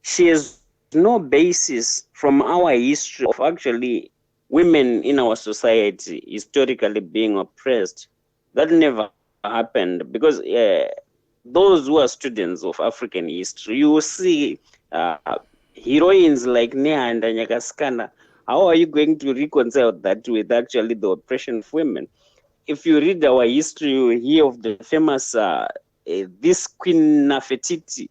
she has no basis from our history of actually women in our society historically being oppressed. That never happened because those who are students of African history, you will see uh, heroines like Neha and Anyakaskana. How are you going to reconcile that with actually the oppression of women? If you read our history, you hear of the famous this Queen Nefertiti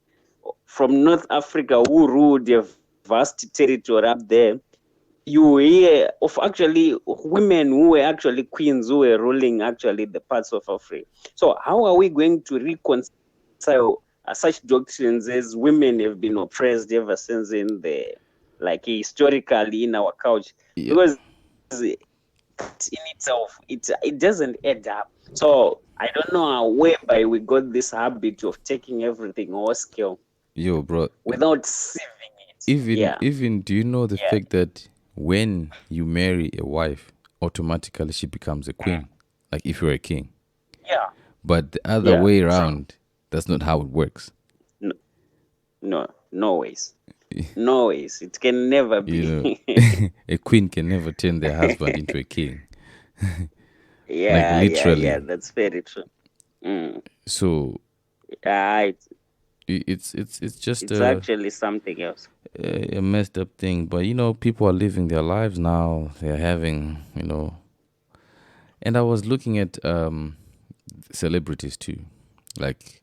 from North Africa who ruled a vast territory up there. You hear of actually women who were actually queens who were ruling actually the parts of Africa. So how are we going to reconcile such doctrines as women have been oppressed ever since in the like historically in our culture? Yeah. Because in itself, it doesn't add up. So I don't know how, whereby we got this habit of taking everything all scale Yo, bro. without sieving it. Even Yeah, even do you know the yeah, fact that when you marry a wife, automatically she becomes a queen, like if you're a king. yeah, But the other yeah. way True. around, that's not how it works. No, no, no ways, no ways. It can never You be. know, a queen can never turn their husband into a king. Like Yeah, yeah, yeah. literally. That's very true. Mm. So Yeah, it's just it's actually something else. a messed up thing. But you know, people are living their lives now. They're having, you know. And I was looking at celebrities too. Like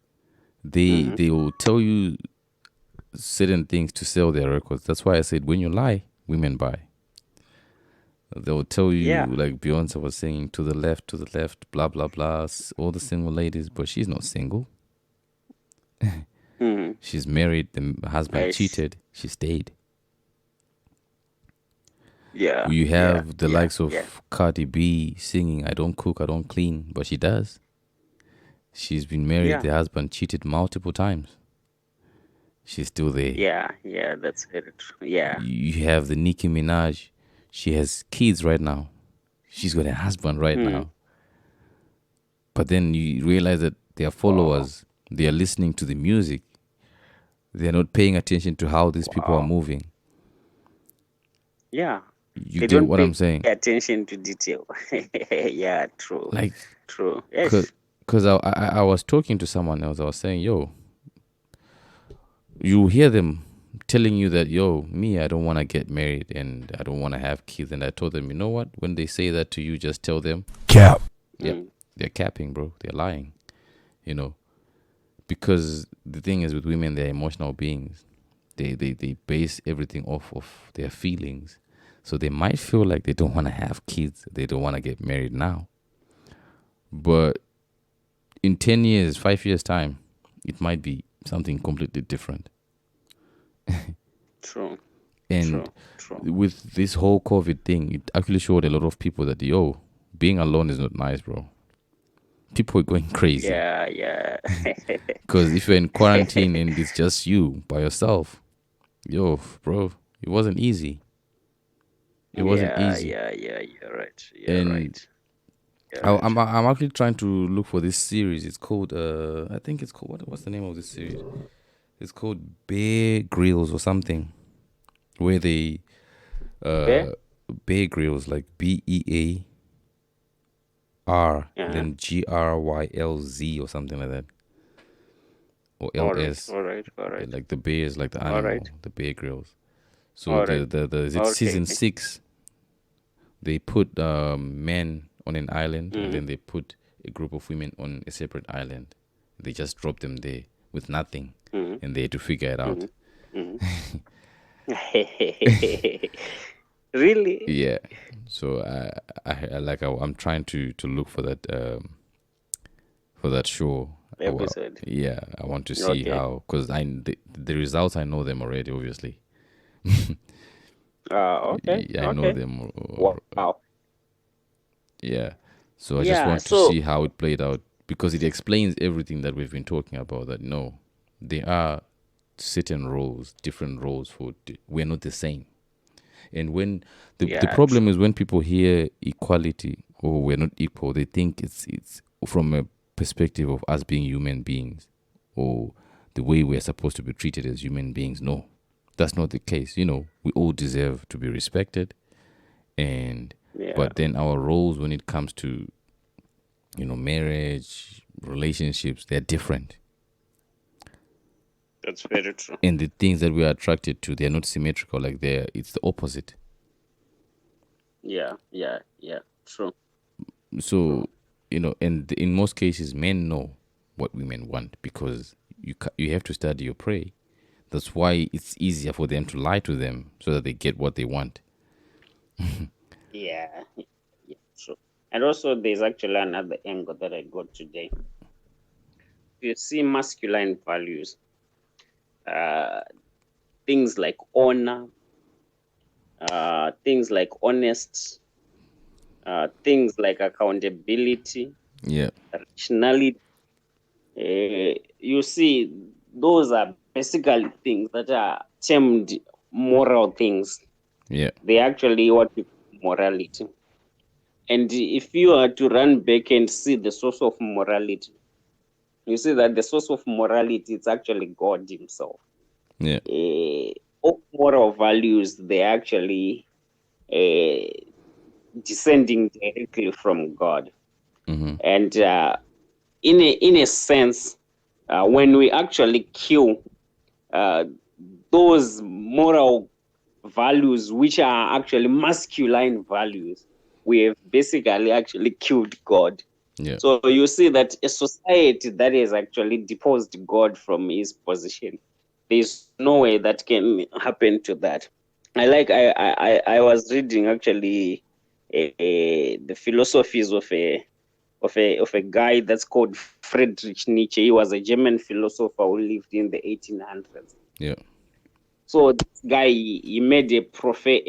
Hmm. they will tell you certain things to sell their records. That's why I said when you lie, women buy. They'll tell you, Yeah. like Beyonce was saying, to the left, blah blah blah. All the single ladies, but she's not single. Hmm. She's married. The husband Yes. cheated. She stayed. Yeah. You Yeah. have the Yeah. likes Yeah. of Cardi B singing, "I don't cook, I don't clean," but she does. She's been married. Yeah. The husband cheated multiple times. She's still there. Yeah. Yeah. That's very true. Yeah. You have the Nicki Minaj. She has kids right now. She's got a husband right Hmm. now. But then you realize that their Wow. followers, they are listening to the music. They're not paying attention to how these people are Wow. moving. Yeah. You They get don't what I'm pay saying? attention to detail. Yeah. True. Like, True. Yes. because I was talking to someone else. I was saying, yo, you hear them telling you that, yo, me, I don't want to get married and I don't want to have kids. And I told them, you know what? When they say that to you, just tell them, Cap. yep, Mm. they're capping, bro. They're lying, you know. Because the thing is with women, they're emotional beings. They base everything off of their feelings. So they might feel like they don't want to have kids. They don't want to get married now. But in 10 years, 5 years time, it might be something completely different. True. And True. with this whole COVID thing, it actually showed a lot of people that, being alone is not nice, bro. People are going crazy. Yeah. Because if you're in quarantine and it's just you by yourself, bro, it wasn't easy. It wasn't easy. Yeah. You're right. And I'm actually trying to look for this series. It's called I think it's called what's the name of this series? It's called Bear Grylls or something, where they Okay. Bear Grylls, like BEAR and Uh-huh. then GRYLZ or something like that, or LS. All right. Like the bear is like the All animal, right. the Bear Grylls. So All right. the is it Okay. season 6? They put men on an island, and Mm-hmm. then they put a group of women on a separate island. They just drop them there with nothing, Mm-hmm. and they had to figure it out. Really? Yeah. So I'm trying to look for that show. Episode. Yeah, I want to see Okay. how, because the results, I know them already, obviously. Okay. I know Okay. them. Wow. Yeah. So I just Yeah. want to So see how it played out, because it explains everything that we've been talking about. That no, there are certain roles, different roles we're not the same. And when the yeah. problem True. is, when people hear equality or we're not equal, they think it's from a perspective of us being human beings, or the way we're supposed to be treated as human beings. No, that's not the case. We all deserve to be respected, and Yeah. but then our roles, when it comes to marriage, relationships, they're different. That's very true. And the things that we are attracted to, they're not symmetrical. Like it's the opposite. Yeah. True. So and in most cases, men know what women want, because you have to study your prey. That's why it's easier for them to lie to them, so that they get what they want. Yeah. True. And also, there's actually another angle that I got today. You see, masculine values, uh, things like honor, things like honest, things like accountability, Yeah, rationality. You see, those are basically things that are termed moral things. yeah, They actually what we call morality. And if you are to run back and see the source of morality, you see that the source of morality is actually God Himself. yeah, All moral values, they actually descending directly from God. And in a sense, when we actually kill those moral values, which are actually masculine values, we have basically actually killed God. yeah, So you see that a society that has actually deposed God from His position, there's no way that can happen to that. I was reading actually the philosophies of a guy that's called Friedrich Nietzsche. He was a German philosopher who lived in the 1800s. yeah, So this guy, he made a prophet,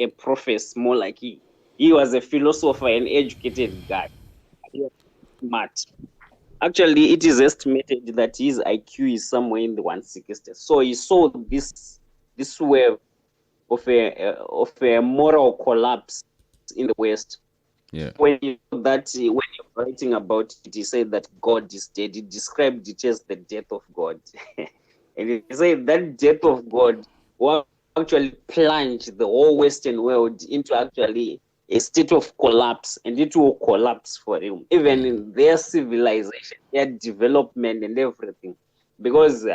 more like he was a philosopher, an educated guy. He was smart. Actually, it is estimated that his IQ is somewhere in the 160. So he saw this wave of a moral collapse in the West. yeah, When you're writing about it, he said that God is dead. He described it as the death of God, and he said that death of God will actually plunge the whole Western world into actually a state of collapse, and it will collapse for him, even in their civilization, their development, and everything, because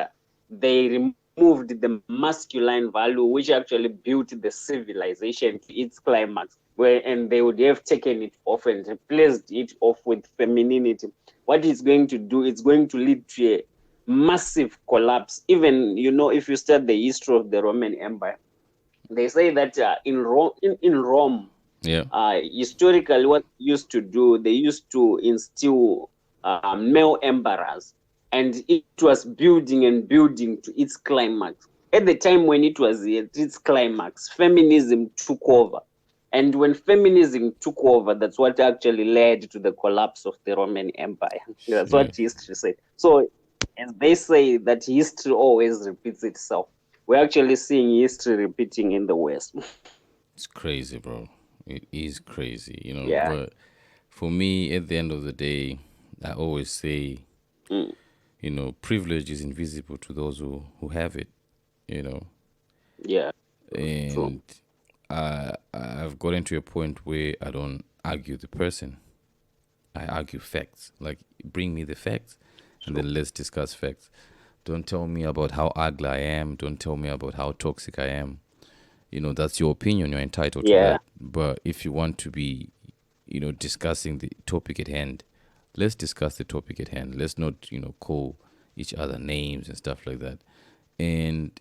they removed the masculine value, which actually built the civilization to its climax, and they would have taken it off and replaced it off with femininity. What it's going to do, it's going to lead to a massive collapse. Even, if you study the history of the Roman Empire, they say that in Rome, yeah, historically, what they used to do, they used to instill male emperors and it was building and building to its climax. At the time when it was at its climax, feminism took over. And when feminism took over, that's what actually led to the collapse of the Roman Empire. That's what Shit. history said. So, as they say that history always repeats itself, we're actually seeing history repeating in the West. It's crazy, bro. It is crazy, Yeah. But for me, at the end of the day, I always say, Mm. privilege is invisible to those who have it, you know. Yeah. True. And I've gotten to a point where I don't argue the person. I argue facts. Like, bring me the facts, and then let's discuss facts. Don't tell me about how ugly I am. Don't tell me about how toxic I am. That's your opinion. You're entitled to Yeah. that. But if you want to be, discussing the topic at hand, let's discuss the topic at hand. Let's not, call each other names and stuff like that. And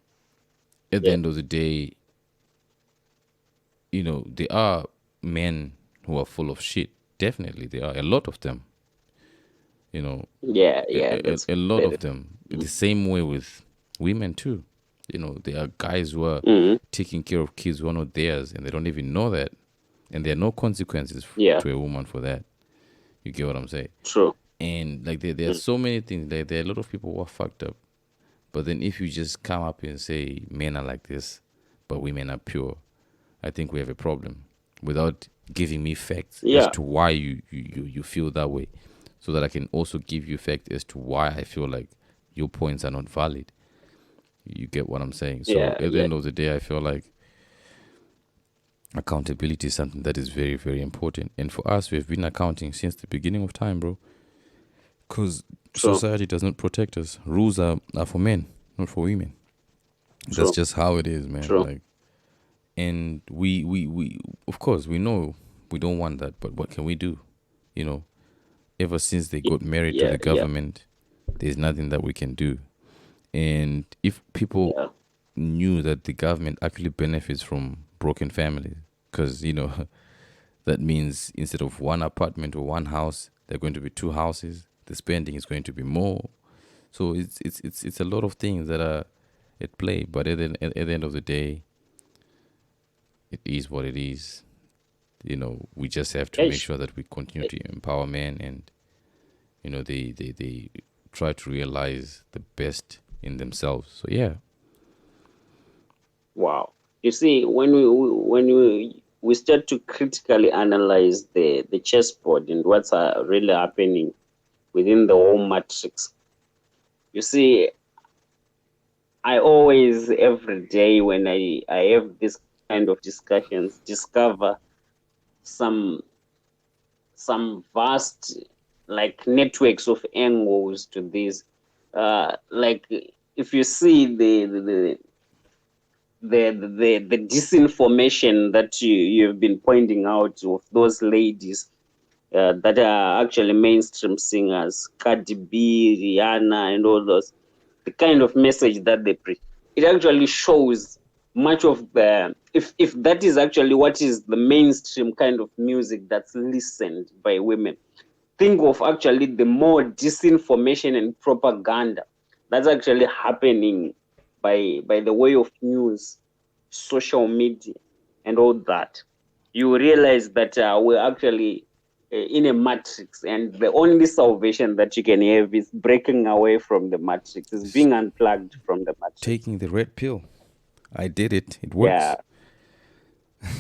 at the Yeah. end of the day, there are men who are full of shit. Definitely, there are a lot of them. You know, Yeah. a, Yeah. a, That's a lot very. of them. The same way with women too. There are guys who are Mm. taking care of kids who are not theirs, and they don't even know that, and there are no consequences Yeah. to a woman for that. You get what I'm saying? True. And like there are Mm. so many things. There are a lot of people who are fucked up. But then if you just come up and say men are like this, but women are pure, I think we have a problem. Without giving me facts as Yeah. to why you feel that way, so that I can also give you facts as to why I feel like your points are not valid. You get what I'm saying? So Yeah. at the Yeah. end of the day, I feel like accountability is something that is very, very important. And for us, we've been accounting since the beginning of time, bro. Because True. society does not protect us. Rules are for men, not for women. That's True. just how it is, man. True. Like, and we of course we know we don't want that, but what can we do? You know, ever since they got married to Yeah. the Yeah. government, there's nothing that we can do. And if people Yeah. knew that the government actually benefits from broken families, because that means instead of one apartment or one house, there are going to be two houses. The spending is going to be more. So it's a lot of things that are at play. But at the end of the day, it is what it is. We just have to make Ish. sure that we continue to empower men, and they try to realize the best in themselves. So yeah. Wow. You see, when we start to critically analyze the chessboard and what's really happening within the whole matrix, you see, I always every day when I have this kind of discussions discover some vast like networks of angles to this. Like if you see the disinformation that you've been pointing out of those ladies that are actually mainstream singers, Cardi B, Rihanna, and all those, the kind of message that they preach, it actually shows much of the, if that is actually what is the mainstream kind of music that's listened by women, think of actually the more disinformation and propaganda that's actually happening by the way of news, social media, and all that. You realize that we're actually in a matrix, and the only salvation that you can have is breaking away from the matrix, is S- being unplugged from the matrix. Taking the red pill. I did it. It Yeah, works.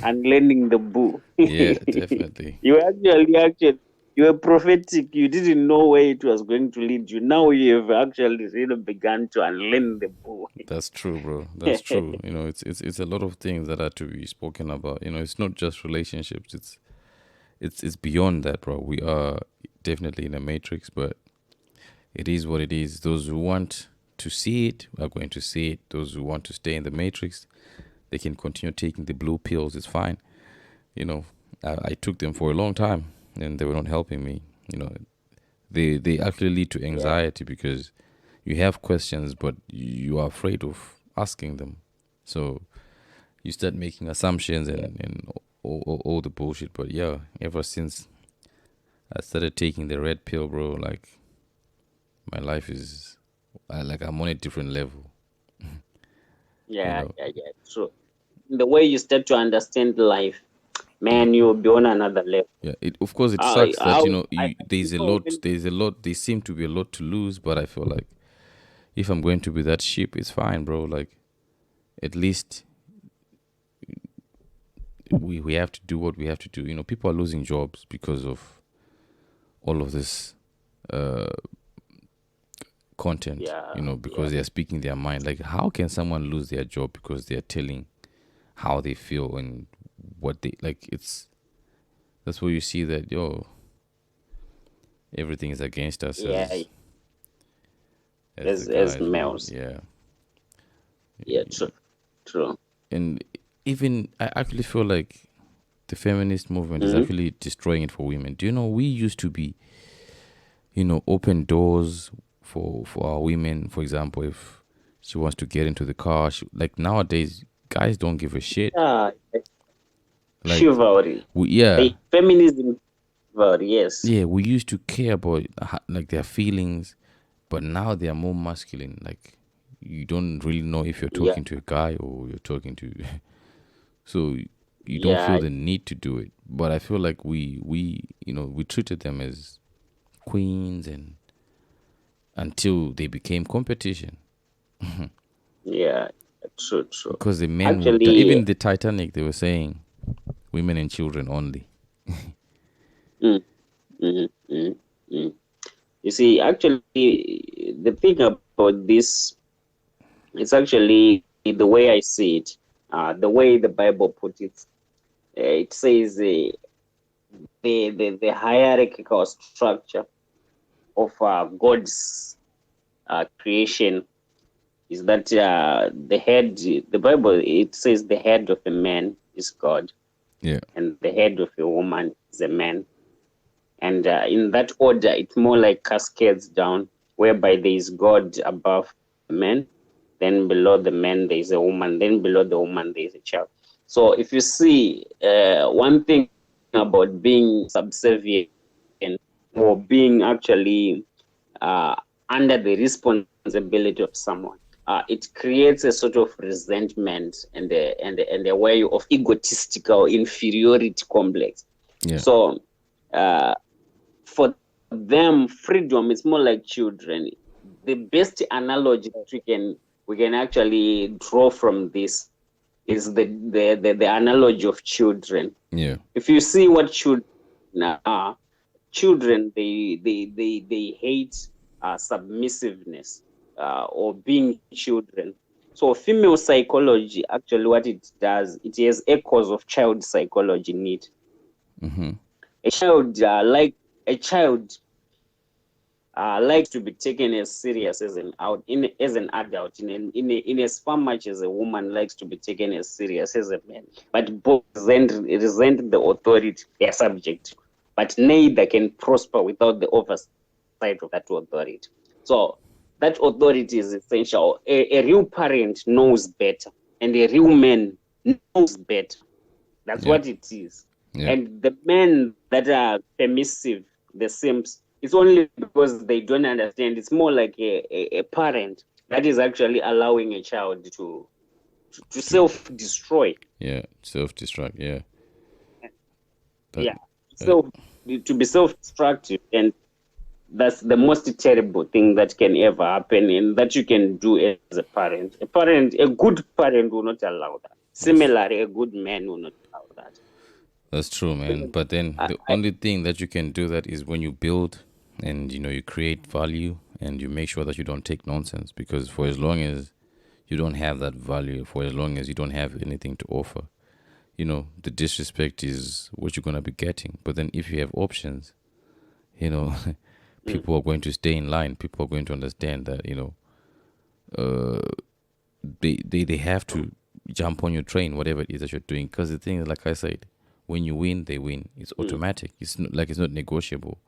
and learning the boo. Yeah, definitely. You actually you were prophetic. You didn't know where it was going to lead you. Now you have actually really begun to unlearn the boo. That's true, bro. That's true. It's a lot of things that are to be spoken about. It's not just relationships. It's beyond that, bro. We are definitely in a matrix, but it is what it is. Those who want to see it are going to see it. Those who want to stay in the matrix, they can continue taking the blue pills. It's fine. You know, I took them for a long time, and they were not helping me. They actually lead to Yeah, anxiety because you have questions, but you are afraid of asking them. So you start making assumptions yeah, and all the bullshit. But yeah, ever since I started taking the red pill, bro, like my life is like I'm on a different level. Yeah, know. yeah. True. The way you start to understand life, man, you'll be on another level. Yeah, of course it I, sucks that I, I there's a know lot, there seem to be a lot to lose, but I feel like if I'm going to be that ship, it's fine, bro. Like at least we have to do what we have to do. People are losing jobs because of all of this uh, content. yeah, Because they are speaking their mind. Like, how can someone lose their job because they are telling how they feel and what they like? That's where you see that everything is against us yeah, as the as guys, man. males. Yeah. Yeah, true. And even I actually feel like the feminist movement is Hmm. actually destroying it for women. Do you know we used to be, open doors for our women. For example, if she wants to get into the car, like nowadays, guys don't give a shit. Yeah, Like chivalry. yeah, The feminism chivalry. Yes. yeah, we used to care about like their feelings, but now they are more masculine. Like you don't really know if you're Yeah, talking to a guy or you're talking to so you don't feel yeah, the need to do it. But I feel like we treated them as queens and until they became competition. yeah. True. Because the men would die. Actually, Even the Titanic, they were saying women and children only. mm, mm, mm, mm. You see, actually, the thing about this, it's actually the way I see it, the way the Bible put it. It says the hierarchical structure of God's creation is that the head, the Bible, it says the head of a man is God, Yeah. and the head of a woman is a man. And in that order, it's more like cascades down, whereby there is God above the man, then below the man there is a woman, then below the woman there is a child. So if you see one thing about being subservient or being actually uh, under the responsibility of someone, it creates a sort of resentment and a way of egotistical inferiority complex. Yeah. So for them, freedom is more like children. The best analogy that we can actually draw from this is the analogy of children. Yeah. If you see what children are, children they hate submissiveness or being children. So female psychology, actually what it does, it has echoes of child psychology in it. Mm-hmm. A child a child likes to be taken as serious as an adult in as far much as a woman likes to be taken as serious as a man, but both resent the authority they are subject to, but neither can prosper without the oversight of that authority. So that authority is essential. A real parent knows better, and a real man knows better. That's Yeah. what it is. Yeah. And the men that are permissive, the simps, it's only because they don't understand. It's more like a parent that is actually allowing a child to self-destroy. Yeah. Self-destruct. Yeah. That, Yeah, so to be self-destructive, and that's the most terrible thing that can ever happen, and that you can do as a parent. A good parent will not allow that. Similarly, a good man will not allow that. that's true, man. But then the only thing that you can do that is when you build and you create value and you make sure that you don't take nonsense, because for as long as you don't have that value, for as long as you don't have anything to offer, the disrespect is what you're going to be getting. But then if you have options, people are going to stay in line. People are going to understand that, they have to jump on your train, whatever it is that you're doing. Because the thing is, like I said, when you win, they win. It's automatic. It's not negotiable.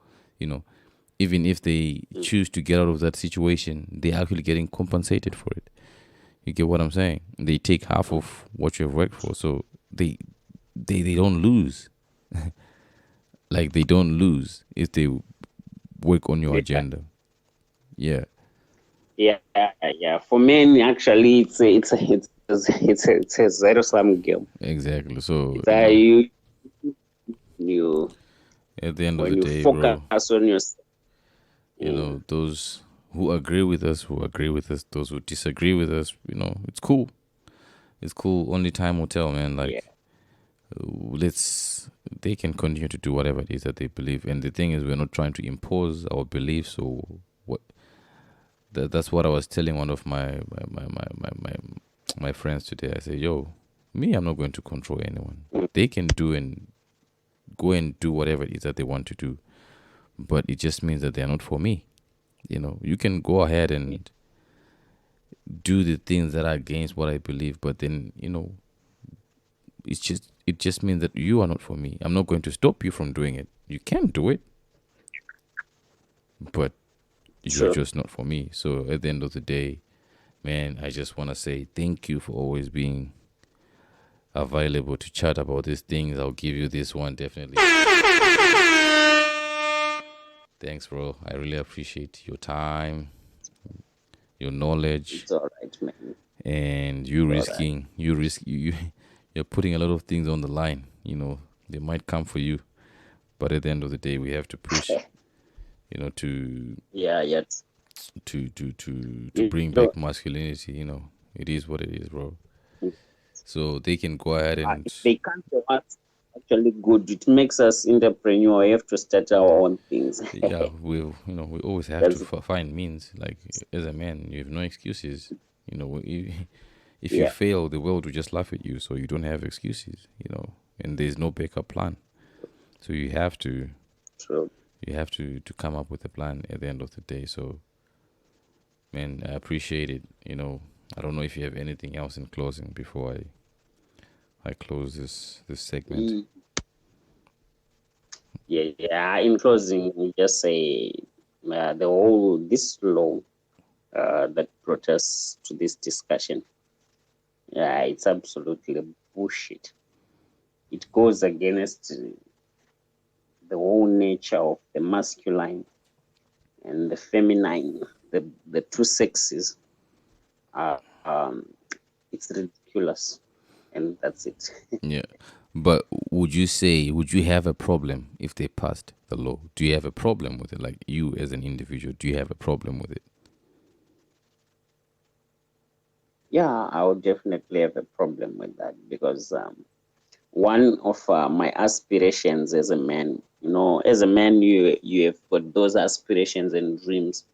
Even if they choose to get out of that situation, they're actually getting compensated for it. You get what I'm saying? They take half of what you've worked for, so they don't lose. Like they don't lose if they work on your agenda. Yeah, Yeah, yeah. For men, actually, it's a zero sum game. exactly. So, It's you at the end of when the you day, bro, focus on yourself. Mm, those who agree with us, who agree with us, those who disagree with us, it's cool. It's cool. Only time will tell, man. yeah, Like, let's, they can continue to do whatever it is that they believe. And the thing is, we're not trying to impose our beliefs or what. That's what I was telling one of my friends today. I said, yo, me, I'm not going to control anyone. mm, They can do and go and do whatever it is that they want to do, but it just means that they're not for me. You can go ahead and do the things that are against what I believe, but then it just means that you are not for me. I'm not going to stop you from doing it. You can do it, but you're true. just not for me. So at the end of the day, man, I just want to say thank you for always being available to chat about these things. I'll give you this one definitely. Thanks, bro. I really appreciate your time, your knowledge, It's all right, man. and It's all right. you're putting a lot of things on the line. They might come for you, but at the end of the day, we have to push. To Yeah, yeah. to You bring know, back masculinity. It is what it is, bro. So they can go ahead and if they come to us, actually good. It makes us entrepreneur. We have to start our own things. yeah, we always have to That's find means. Like, as a man, you have no excuses. If you yeah, fail, the world will just laugh at you. So you don't have excuses. And there's no backup plan. So true. you have to come up with a plan at the end of the day. So, man, I appreciate it. I don't know if you have anything else in closing before I close this segment. Mm, yeah, yeah. In closing, we just say the whole this law that brought us to this discussion. Yeah, it's absolutely bullshit. It goes against the whole nature of the masculine and the feminine, the two sexes. Uh, um, it's ridiculous, and that's it. Yeah. But would you have a problem if they passed the law? Do you have a problem with it? Like, you as an individual, do you have a problem with it? Yeah, I would definitely have a problem with that because one of my aspirations as a man, as a man, you have got those aspirations and dreams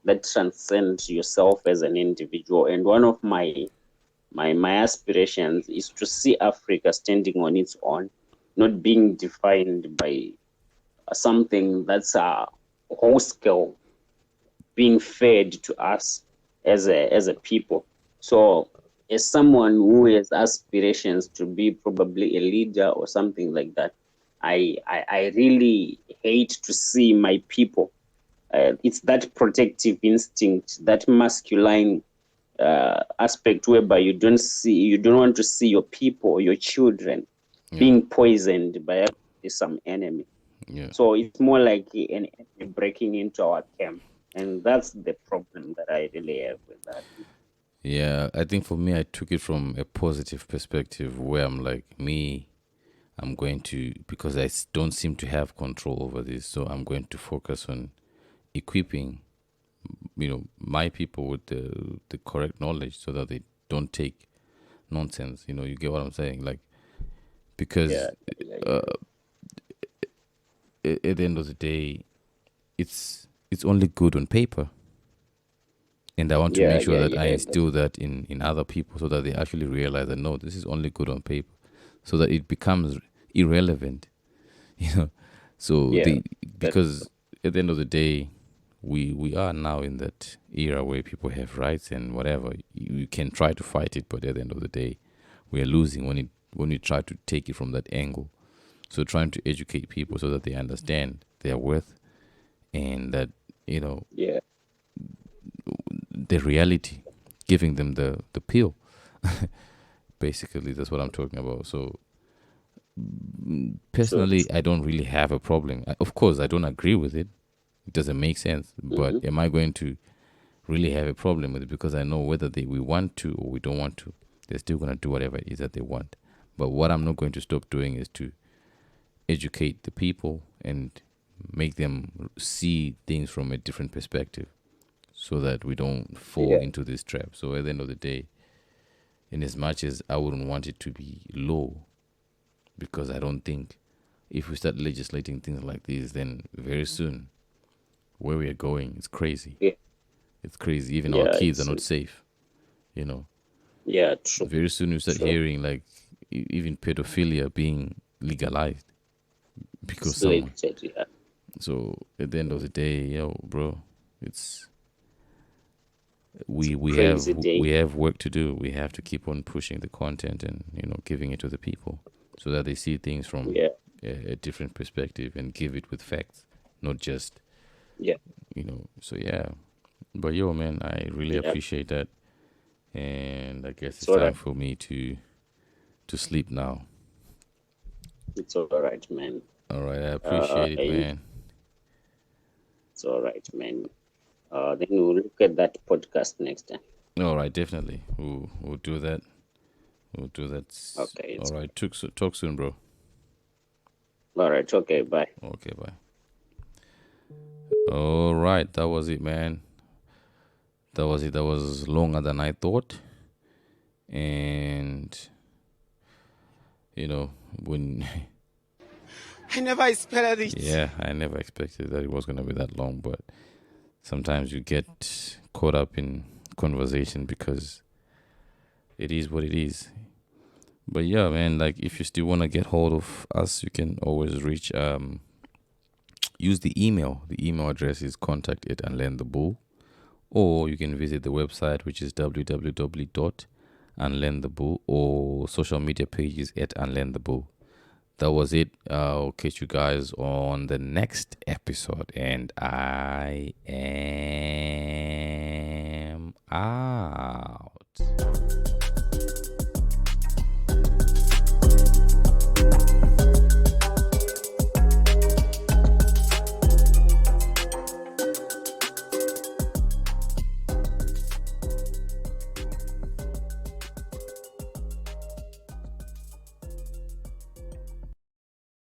that transcend yourself as an individual. And one of my aspirations is to see Africa standing on its own, not being defined by something that's a whole scale being fed to us as a people. So, as someone who has aspirations to be probably a leader or something like that, I really hate to see my people. It's that protective instinct, that masculine aspect whereby you don't want to see your people, your children, Yeah. being poisoned by some enemy. Yeah. So it's more like an enemy breaking into our camp, and that's the problem that I really have with that. Yeah, I think for me, I took it from a positive perspective where I'm like, I'm going to, because don't seem to have control over this, so I'm going to focus on equipping, my people with the correct knowledge so that they don't take nonsense. You get what I'm saying? Like, Yeah, because yeah, uh, at the end of the day, it's only good on paper, and I want to yeah, make sure yeah, that I yeah. instill that in other people so that they actually realize that no, this is only good on paper, so that it becomes irrelevant. you know so Yeah, the that's because at the end of the day, we are now in that era where people have rights and whatever. You can try to fight it, but at the end of the day, we are losing when we try to take it from that angle. So trying to educate people so that they understand their worth, and that, yeah, the reality, giving them the pill. Basically, that's what I'm talking about. So true, personally, true. I don't really have a problem. Of course, I don't agree with it. It doesn't make sense. But am I going to really have a problem with it? Because I know whether we want to or we don't want to, they're still going to do whatever it is that they want. But what I'm not going to stop doing is to educate the people and make them see things from a different perspective so that we don't fall into this trap. So at the end of the day, in as much as I wouldn't want it to be low, because I don't think if we start legislating things like this, then very soon where we are going is crazy. Yeah. It's crazy. Even our kids are not safe, you know. Yeah, true. Very soon you start hearing like even pedophilia being legalized because someone. Yeah. So at the end of the day, yo, bro, it's we have work to do. We have to keep on pushing the content and giving it to the people so that they see things from a different perspective and give it with facts, not just So yeah, but yo, man, I really appreciate that, and I guess it's time for me to sleep now. It's all right, man. All right, I appreciate it, man. It's all right, man. Then we'll look at that podcast next time. All right, definitely. We'll do that. We'll do that. Okay. All right. Talk soon, bro. All right. Okay. Bye. Okay. Bye. All right. That was it, man. That was it. That was longer than I thought. And, when... I never expected it. Yeah, I never expected that it was going to be that long. But sometimes you get caught up in conversation because it is what it is. But yeah, man, like if you still want to get hold of us, you can always reach, use the email. The email address is contact@unlearnthebull, or you can visit the website, which is www.unlearnthebull, or social media pages @unlearnthebull. That was it. I'll catch you guys on the next episode, and I am out.